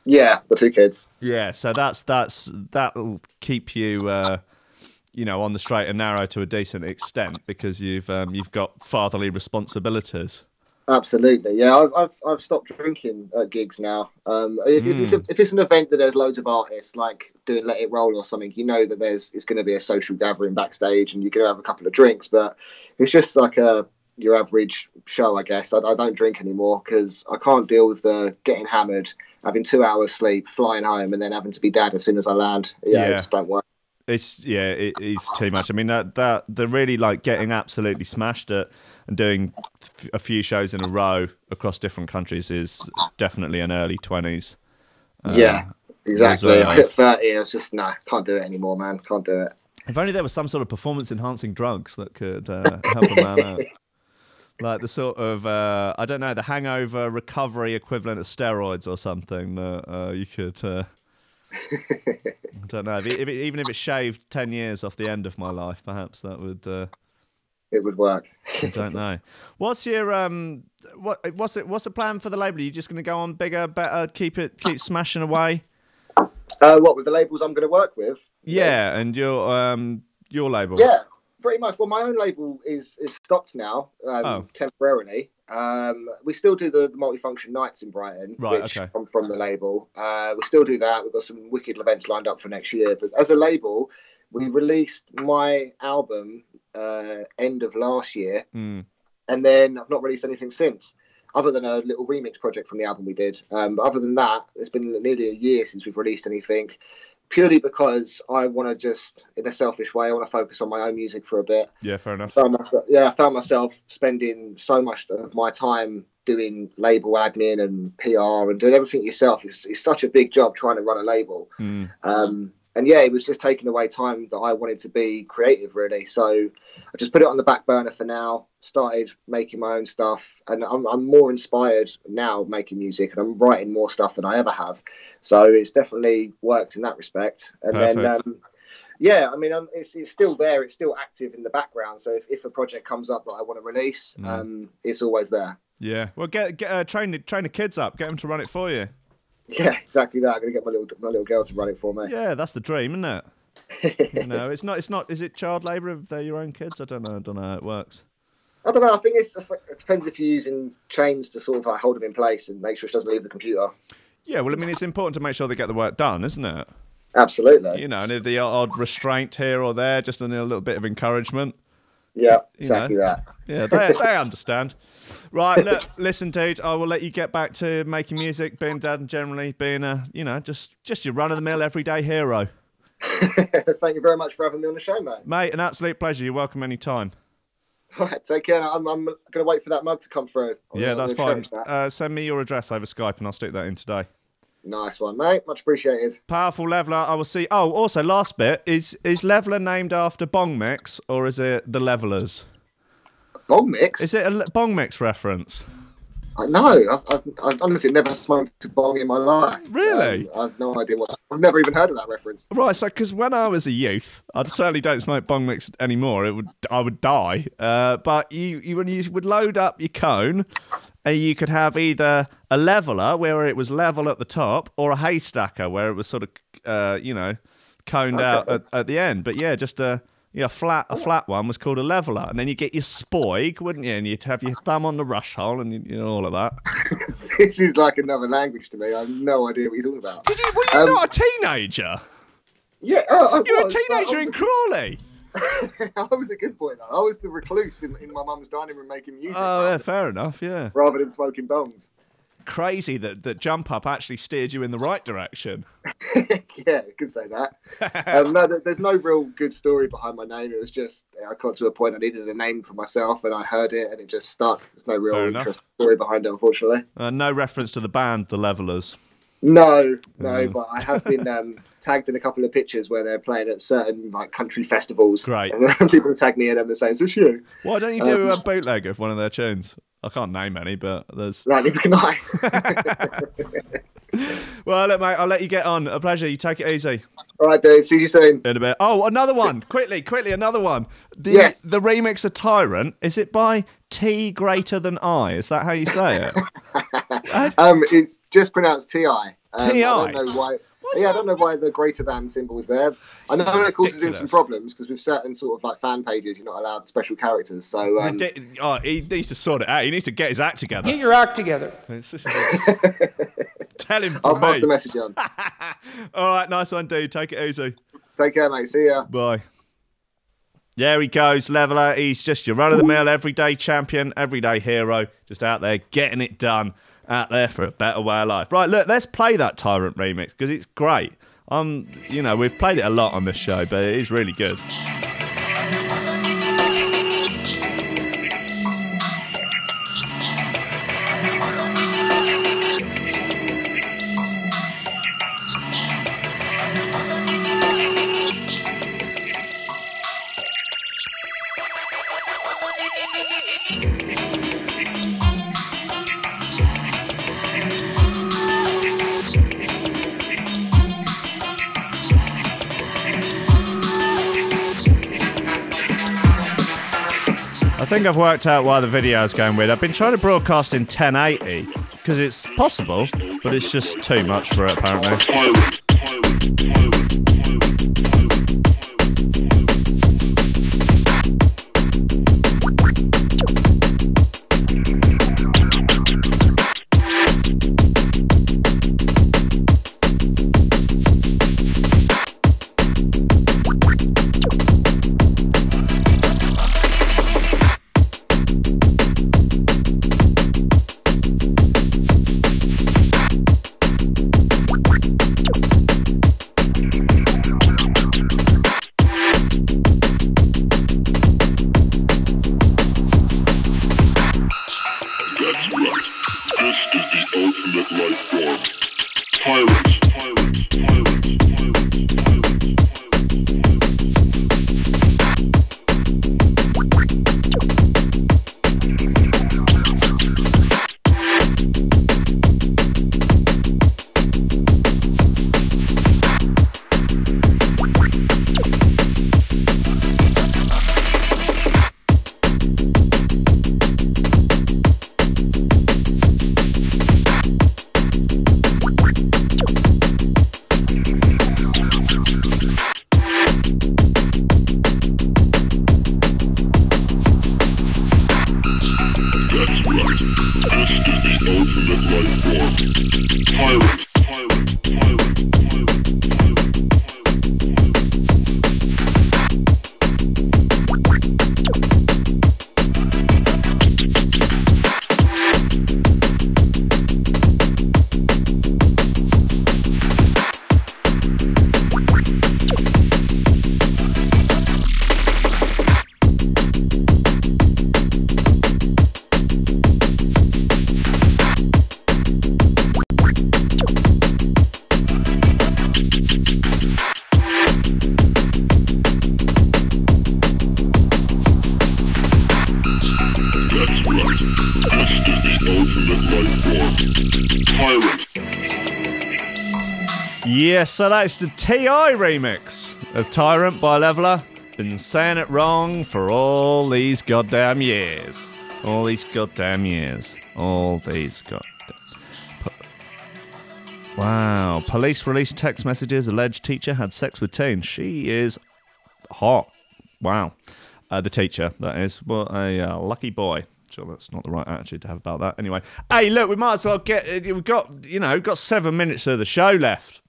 Yeah, the 2 kids. Yeah, so that'll keep you on the straight and narrow to a decent extent, because you've got fatherly responsibilities. Absolutely, yeah. I've stopped drinking at gigs now. If it's an event that there's loads of artists, like doing Let It Roll or something, you know that it's going to be a social gathering backstage, and you're going to have a couple of drinks. But if it's just like your average show, I guess I don't drink anymore, because I can't deal with the getting hammered, having 2 hours sleep, flying home, and then having to be dad as soon as I land. Yeah. It just don't work. It's too much. I mean, that they're really like getting absolutely smashed at and doing a few shows in a row across different countries is definitely an early 20s. Yeah, exactly. I hit 30. I was just can't do it anymore, man. Can't do it. If only there was some sort of performance-enhancing drugs that could help a man out. Like the sort of, I don't know, the hangover recovery equivalent of steroids or something that you could... I don't know. Even if it shaved 10 years off the end of my life, perhaps that would. It would work. I don't know. What's your what's the plan for the label? Are you just going to go on bigger, better, keep smashing away? What with the labels I'm going to work with? Yeah, and your label. Yeah, pretty much. Well, my own label is stopped now, temporarily. We still do the multifunction nights in Brighton, which come from the label. We still do that. We've got some wicked events lined up for next year. But as a label, we released my album end of last year, and then I've not released anything since, other than a little remix project from the album we did. But other than that, it's been nearly a year since we've released anything, purely because I want to just, in a selfish way, I want to focus on my own music for a bit. Yeah, fair enough. I found myself spending so much of my time doing label admin and PR and doing everything yourself. It's such a big job trying to run a label. And yeah, it was just taking away time that I wanted to be creative, really. So I just put it on the back burner for now, started making my own stuff, and I'm more inspired now making music, and I'm writing more stuff than I ever have. So it's definitely worked in that respect. And Perfect. then, yeah, I mean, it's still there. It's still active in the background. So if a project comes up that I want to release, it's always there. Yeah. Well, train the kids up. Get them to run it for you. Yeah, exactly that. I'm gonna get my little girl to run it for me. Yeah, that's the dream, isn't it? You know, it's not. Is it child labour if they're your own kids? I don't know how it works. I don't know. I think it depends if you're using chains to sort of like hold them in place and make sure she doesn't leave the computer. Yeah, well, I mean, it's important to make sure they get the work done, isn't it? Absolutely. You know, and the odd restraint here or there, just a little bit of encouragement. Yeah, exactly that. Yeah, they understand. Right, look, listen, dude, I will let you get back to making music, being dad, and generally being just your run-of-the-mill everyday hero. Thank you very much for having me on the show, mate. Mate, an absolute pleasure. You're welcome anytime. All right, take care. I'm going to wait for that mug to come through. Yeah, that's fine. Send me your address over Skype and I'll stick that in today. Nice one, mate. Much appreciated. Powerful Leveler. I will see. Oh, also, last bit. Is Leveler named after Bong Mix or is it the Levelers? Bong Mix? Is it a Bong Mix reference? No, I've honestly never smoked a bong in my life. Really? I have no idea I've never even heard of that reference. Right, so because when I was a youth, I certainly don't smoke bong mix anymore. I would die. But when you would load up your cone, you could have either a leveler where it was level at the top, or a haystacker where it was sort of coned out at the end. But yeah, just a flat one was called a leveler, and then you get your spoig, wouldn't you? And you'd have your thumb on the rush hole, and you know all of that. This is like another language to me. I have no idea what you're talking about. Were you not a teenager? Yeah, you were a teenager in Crawley. I was a good boy though. I was the recluse in my mum's dining room making music. Oh, yeah, fair enough. Yeah, rather than smoking bongs. Crazy that Jump Up actually steered you in the right direction. Yeah, you could say that. No, there's no real good story behind my name. It was just I got to a point I needed a name for myself, and I heard it, and it just stuck. There's no real interesting story behind it, unfortunately. No reference to the band, the Levelers. No, but I have been tagged in a couple of pictures where they're playing at certain like country festivals. Great. And people tag me in and they're saying, "Is this you?" Why don't you do a bootleg of one of their tunes? I can't name any, but there's... No, neither can I. Well, look, mate, I'll let you get on. A pleasure. You take it easy. All right, dude. See you soon. In a bit. Oh, another one. Quickly, another one. Yes. The remix of Tyrant, is it by T greater than I? Is that how you say it? It's just pronounced T-I. T-I? I don't know why... I don't know why the greater than symbol is there. I know it causes him some problems because with certain sort of like fan pages, you're not allowed special characters. So he needs to sort it out. He needs to get his act together. Get your act together. Tell him. I'll pass the message on. All right, nice one, dude. Take it easy. Take care, mate. See ya. Bye. There he goes, Leveler. He's just your run-of-the-mill, everyday champion, everyday hero, just out there getting it done. Out there for a better way of life. Right, look, let's play that Tyrant remix because it's great. We've played it a lot on this show, but it is really good. I think I've worked out why the video's going weird. I've been trying to broadcast in 1080 because it's possible, but it's just too much for it apparently. Yes, so that's the T.I. remix of Tyrant by Levela. Been saying it wrong for all these goddamn years. All these goddamn years. All these goddamn... Wow. Police released text messages. Alleged teacher had sex with teen. She is hot. Wow. The teacher, that is. What a lucky boy. Sure, that's not the right attitude to have about that. Anyway. Hey, look, we might as well get... We've got 7 minutes of the show left.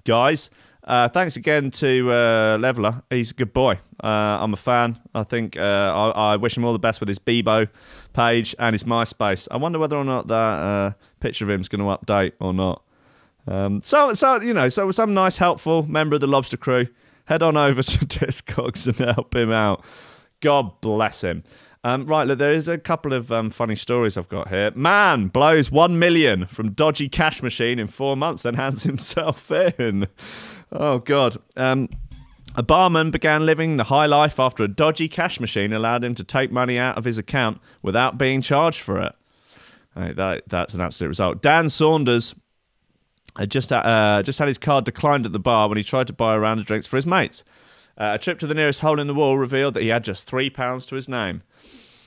Guys, thanks again to Levela. He's a good boy. I'm a fan. I think I wish him all the best with his Bebo page and his MySpace. I wonder whether or not that picture of him is going to update or not. So some nice, helpful member of the Lobster Crew, head on over to Discogs and help him out. God bless him. Right, look, there is a couple of funny stories I've got here. Man blows 1 million from dodgy cash machine in 4 months, then hands himself in. Oh, God. A barman began living the high life after a dodgy cash machine allowed him to take money out of his account without being charged for it. Right, that's an absolute result. Dan Saunders had just had his card declined at the bar when he tried to buy a round of drinks for his mates. A trip to the nearest hole in the wall revealed that he had just £3 to his name.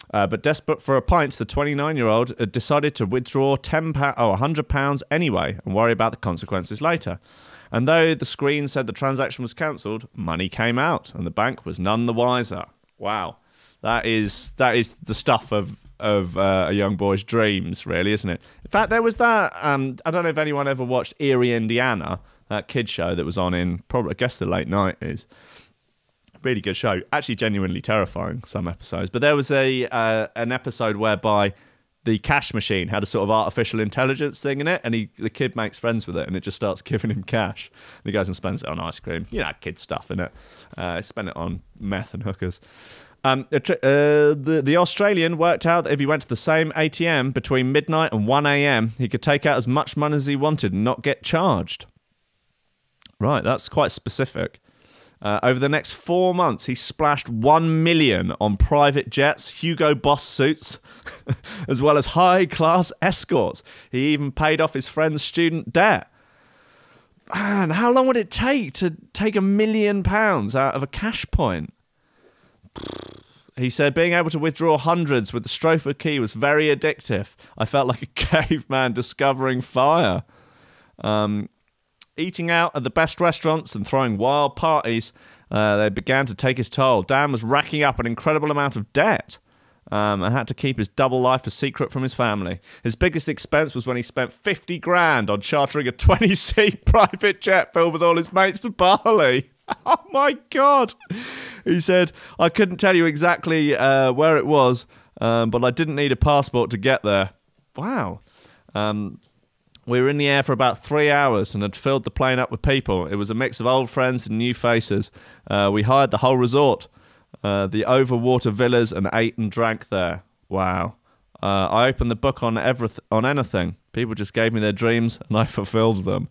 But desperate for a pint, the 29-year-old decided to withdraw £100 anyway and worry about the consequences later. And though the screen said the transaction was cancelled, money came out and the bank was none the wiser. Wow. That is the stuff of a young boy's dreams, really, isn't it? In fact, there was that, I don't know if anyone ever watched Erie, Indiana, that kid show that was on in, probably, I guess, the late 90s. Really good show. Actually, genuinely terrifying, some episodes. But there was an episode whereby the cash machine had a sort of artificial intelligence thing in it, and the kid makes friends with it, and it just starts giving him cash. And he goes and spends it on ice cream. You know, kid stuff, innit? Spend it on meth and hookers. The Australian worked out that if he went to the same ATM between midnight and 1 a.m, he could take out as much money as he wanted and not get charged. Right, that's quite specific. Over the next 4 months, he splashed 1 million on private jets, Hugo Boss suits, as well as high-class escorts. He even paid off his friend's student debt. Man, how long would it take to take £1 million out of a cash point? He said, being able to withdraw hundreds with the stroke of a key was very addictive. I felt like a caveman discovering fire. Eating out at the best restaurants and throwing wild parties, they began to take his toll. Dan was racking up an incredible amount of debt and had to keep his double life a secret from his family. His biggest expense was when he spent 50 grand on chartering a 20-seat private jet filled with all his mates to Bali. Oh, my God. He said, I couldn't tell you exactly where it was, but I didn't need a passport to get there. Wow. We were in the air for about 3 hours and had filled the plane up with people. It was a mix of old friends and new faces. We hired the whole resort, the overwater villas, and ate and drank there. Wow. I opened the book on anything. People just gave me their dreams and I fulfilled them.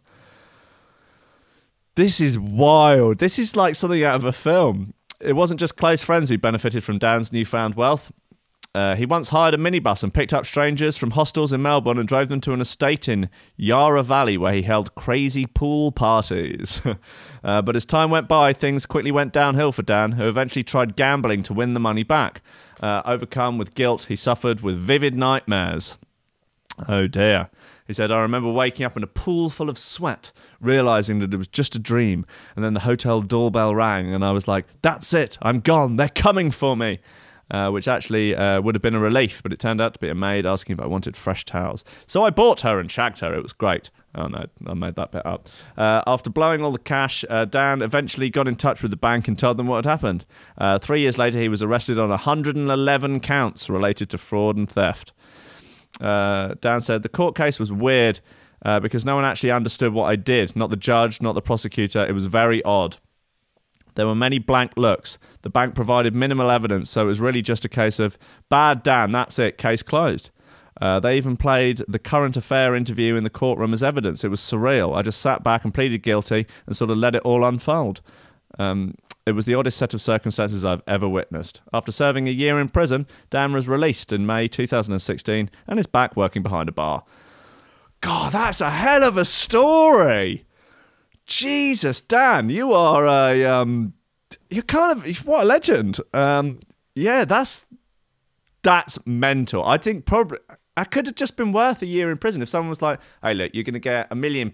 This is wild. This is like something out of a film. It wasn't just close friends who benefited from Dan's newfound wealth. He once hired a minibus and picked up strangers from hostels in Melbourne and drove them to an estate in Yarra Valley where he held crazy pool parties. But as time went by, things quickly went downhill for Dan, who eventually tried gambling to win the money back. Overcome with guilt, he suffered with vivid nightmares. Oh dear. He said, I remember waking up in a pool full of sweat, realising that it was just a dream, and then the hotel doorbell rang and I was like, that's it, I'm gone, they're coming for me. Which actually would have been a relief, but it turned out to be a maid asking if I wanted fresh towels. So I bought her and shagged her. It was great. Oh, no, I made that bit up. After blowing all the cash, Dan eventually got in touch with the bank and told them what had happened. 3 years later, he was arrested on 111 counts related to fraud and theft. Dan said, the court case was weird because no one actually understood what I did. Not the judge, not the prosecutor. It was very odd. There were many blank looks. The bank provided minimal evidence, so it was really just a case of, bad Dan, that's it, case closed. They even played the current affair interview in the courtroom as evidence. It was surreal. I just sat back and pleaded guilty and sort of let it all unfold. It was the oddest set of circumstances I've ever witnessed. After serving a year in prison, Dan was released in May 2016 and is back working behind a bar. God, that's a hell of a story. Jesus, Dan, you are a you're kind of what a legend. Yeah, that's mental. I think probably I could have just been worth a year in prison if someone was like, "Hey, look, you're going to get £1 million.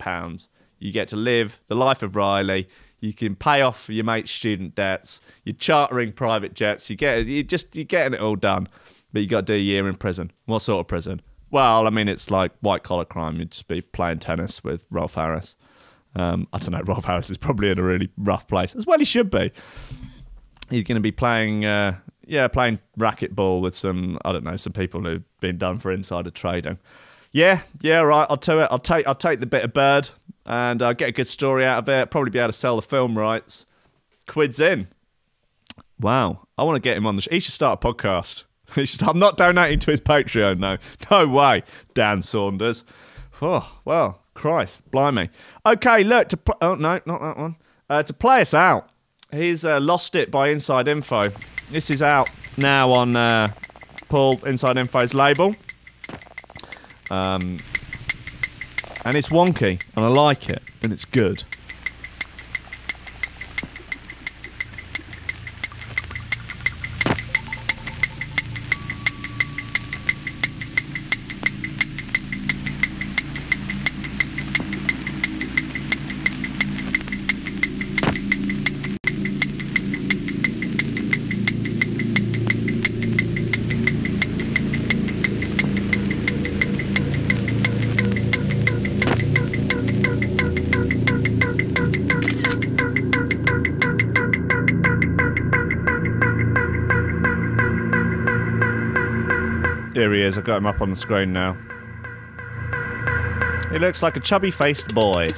You get to live the life of Riley. You can pay off your mate's student debts. You're chartering private jets. You're getting it all done, but you got to do a year in prison. What sort of prison? Well, I mean, it's like white collar crime. You'd just be playing tennis with Rolf Harris. I don't know. Rolf Harris is probably in a really rough place, as well he should be. You're going to be playing, playing racquetball with some people who've been done for insider trading. Yeah, right. I'll do it. I'll take the bit of bird and get a good story out of it. Probably be able to sell the film rights. Quid's in. Wow, I want to get him on the show. He should start a podcast. I'm not donating to his Patreon, no. No way, Dan Saunders. Oh, well, Christ, blimey. Okay, look, oh, no, not that one. To play us out, he's Lost It by Inside Info. This is out now on Paul Inside Info's label. And it's wonky, and I like it, and it's good. Here he is, I've got him up on the screen now. He looks like a chubby-faced boy.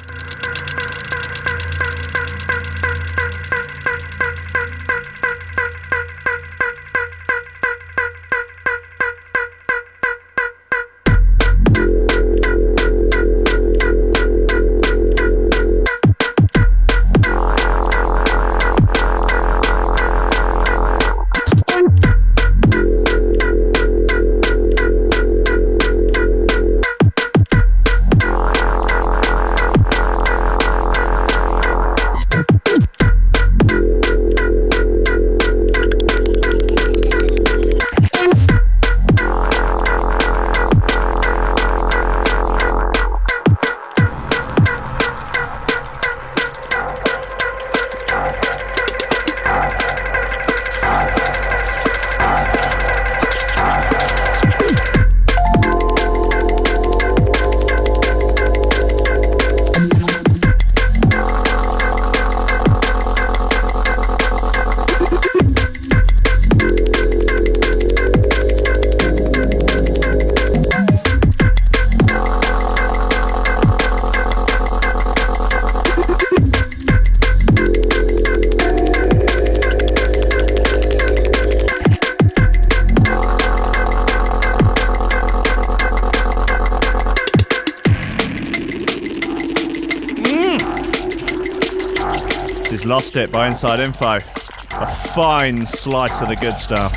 Lost It by Inside Info. A fine slice of the good stuff.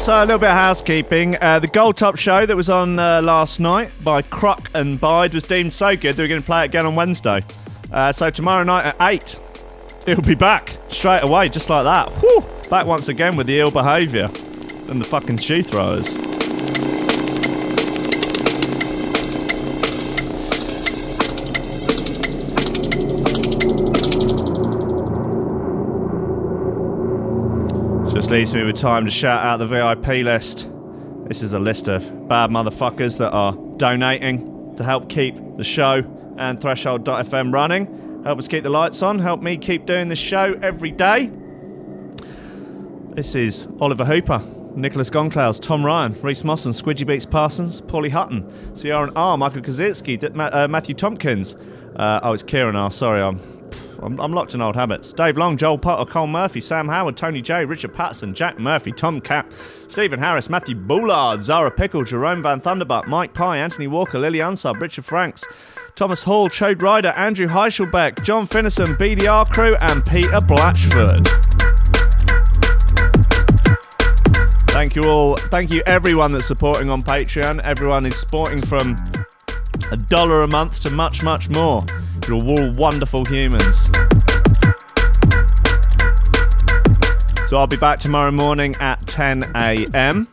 So a little bit of housekeeping. The Gold Top show that was on last night by Crock and Bide was deemed so good that we're going to play it again on Wednesday. So tomorrow night at 8, it'll be back straight away, just like that. Whew! Back once again with the ill behaviour and the fucking shoe throwers. Just leaves me with time to shout out the VIP list. This is a list of bad motherfuckers that are donating to help keep the show and Threshold.fm running. Help us keep the lights on. Help me keep doing this show every day. This is Oliver Hooper, Nicholas Goncalves, Tom Ryan, Reece Mosson, Squidgy Beats Parsons, Pauly Hutton, Ciarán R, Michael Kedzierski, Matthieu Tomkins. Oh, it's Ciarán R. Sorry, I'm I'm locked in old habits. Dave Long, Joel Potter, Colm Murphy, Sam Howard, Tony J, Richard Patterson, Jack Murphy, Tom Cap, Stephen Harris, Matthieu Boulard, Zara Pickle, Jeroen Van Thunderbutt, Mike Pye, Anthony Walker, Lily Unsub, Richard Franks, Thomas Hall, Chode Ryder, Andrew Heichelbech, John Finison, BDR Crew, and Peter Blatchford. Thank you all. Thank you everyone that's supporting on Patreon. Everyone is supporting from $1 a month to much, much more. You're all wonderful humans. So I'll be back tomorrow morning at 10 a.m.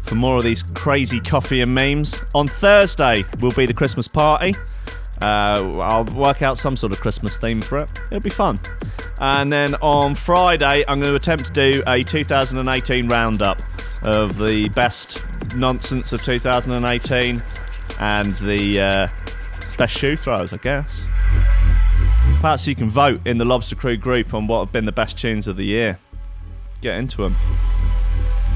for more of these crazy coffee and memes. On Thursday will be the Christmas party. I'll work out some sort of Christmas theme for it. It'll be fun. And then on Friday, I'm going to attempt to do a 2018 roundup of the best nonsense of 2018 and the best shoe throwers, I guess. Perhaps you can vote in the Lobster Crew group on what have been the best tunes of the year. Get into them.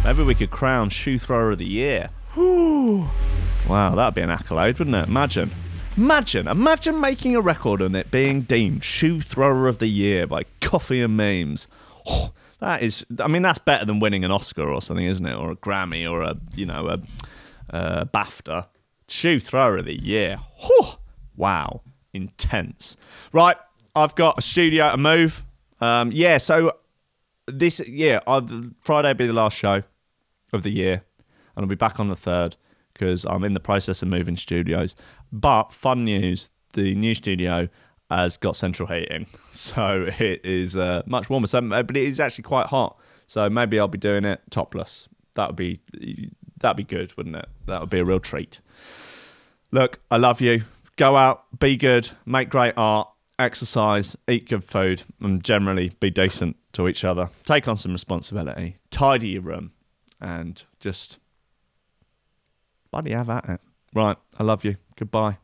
Maybe we could crown Shoe Thrower of the Year. Whew. Wow, that'd be an accolade, wouldn't it? Imagine making a record on it being deemed Shoe Thrower of the Year by Coffee and Memes. Oh, that is, I mean, that's better than winning an Oscar or something, isn't it? Or a Grammy or a BAFTA. Shoe Thrower of the Year. Whew. Wow, intense. Right, I've got a studio to move. So Friday will be the last show of the year, and I'll be back on the 3rd. Because I'm in the process of moving studios. But fun news, the new studio has got central heating. So it is much warmer. But it is actually quite hot. So maybe I'll be doing it topless. That'd be good, wouldn't it? That would be a real treat. Look, I love you. Go out, be good, make great art, exercise, eat good food, and generally be decent to each other. Take on some responsibility. Tidy your room. And just... bloody have at it. Right, I love you. Goodbye.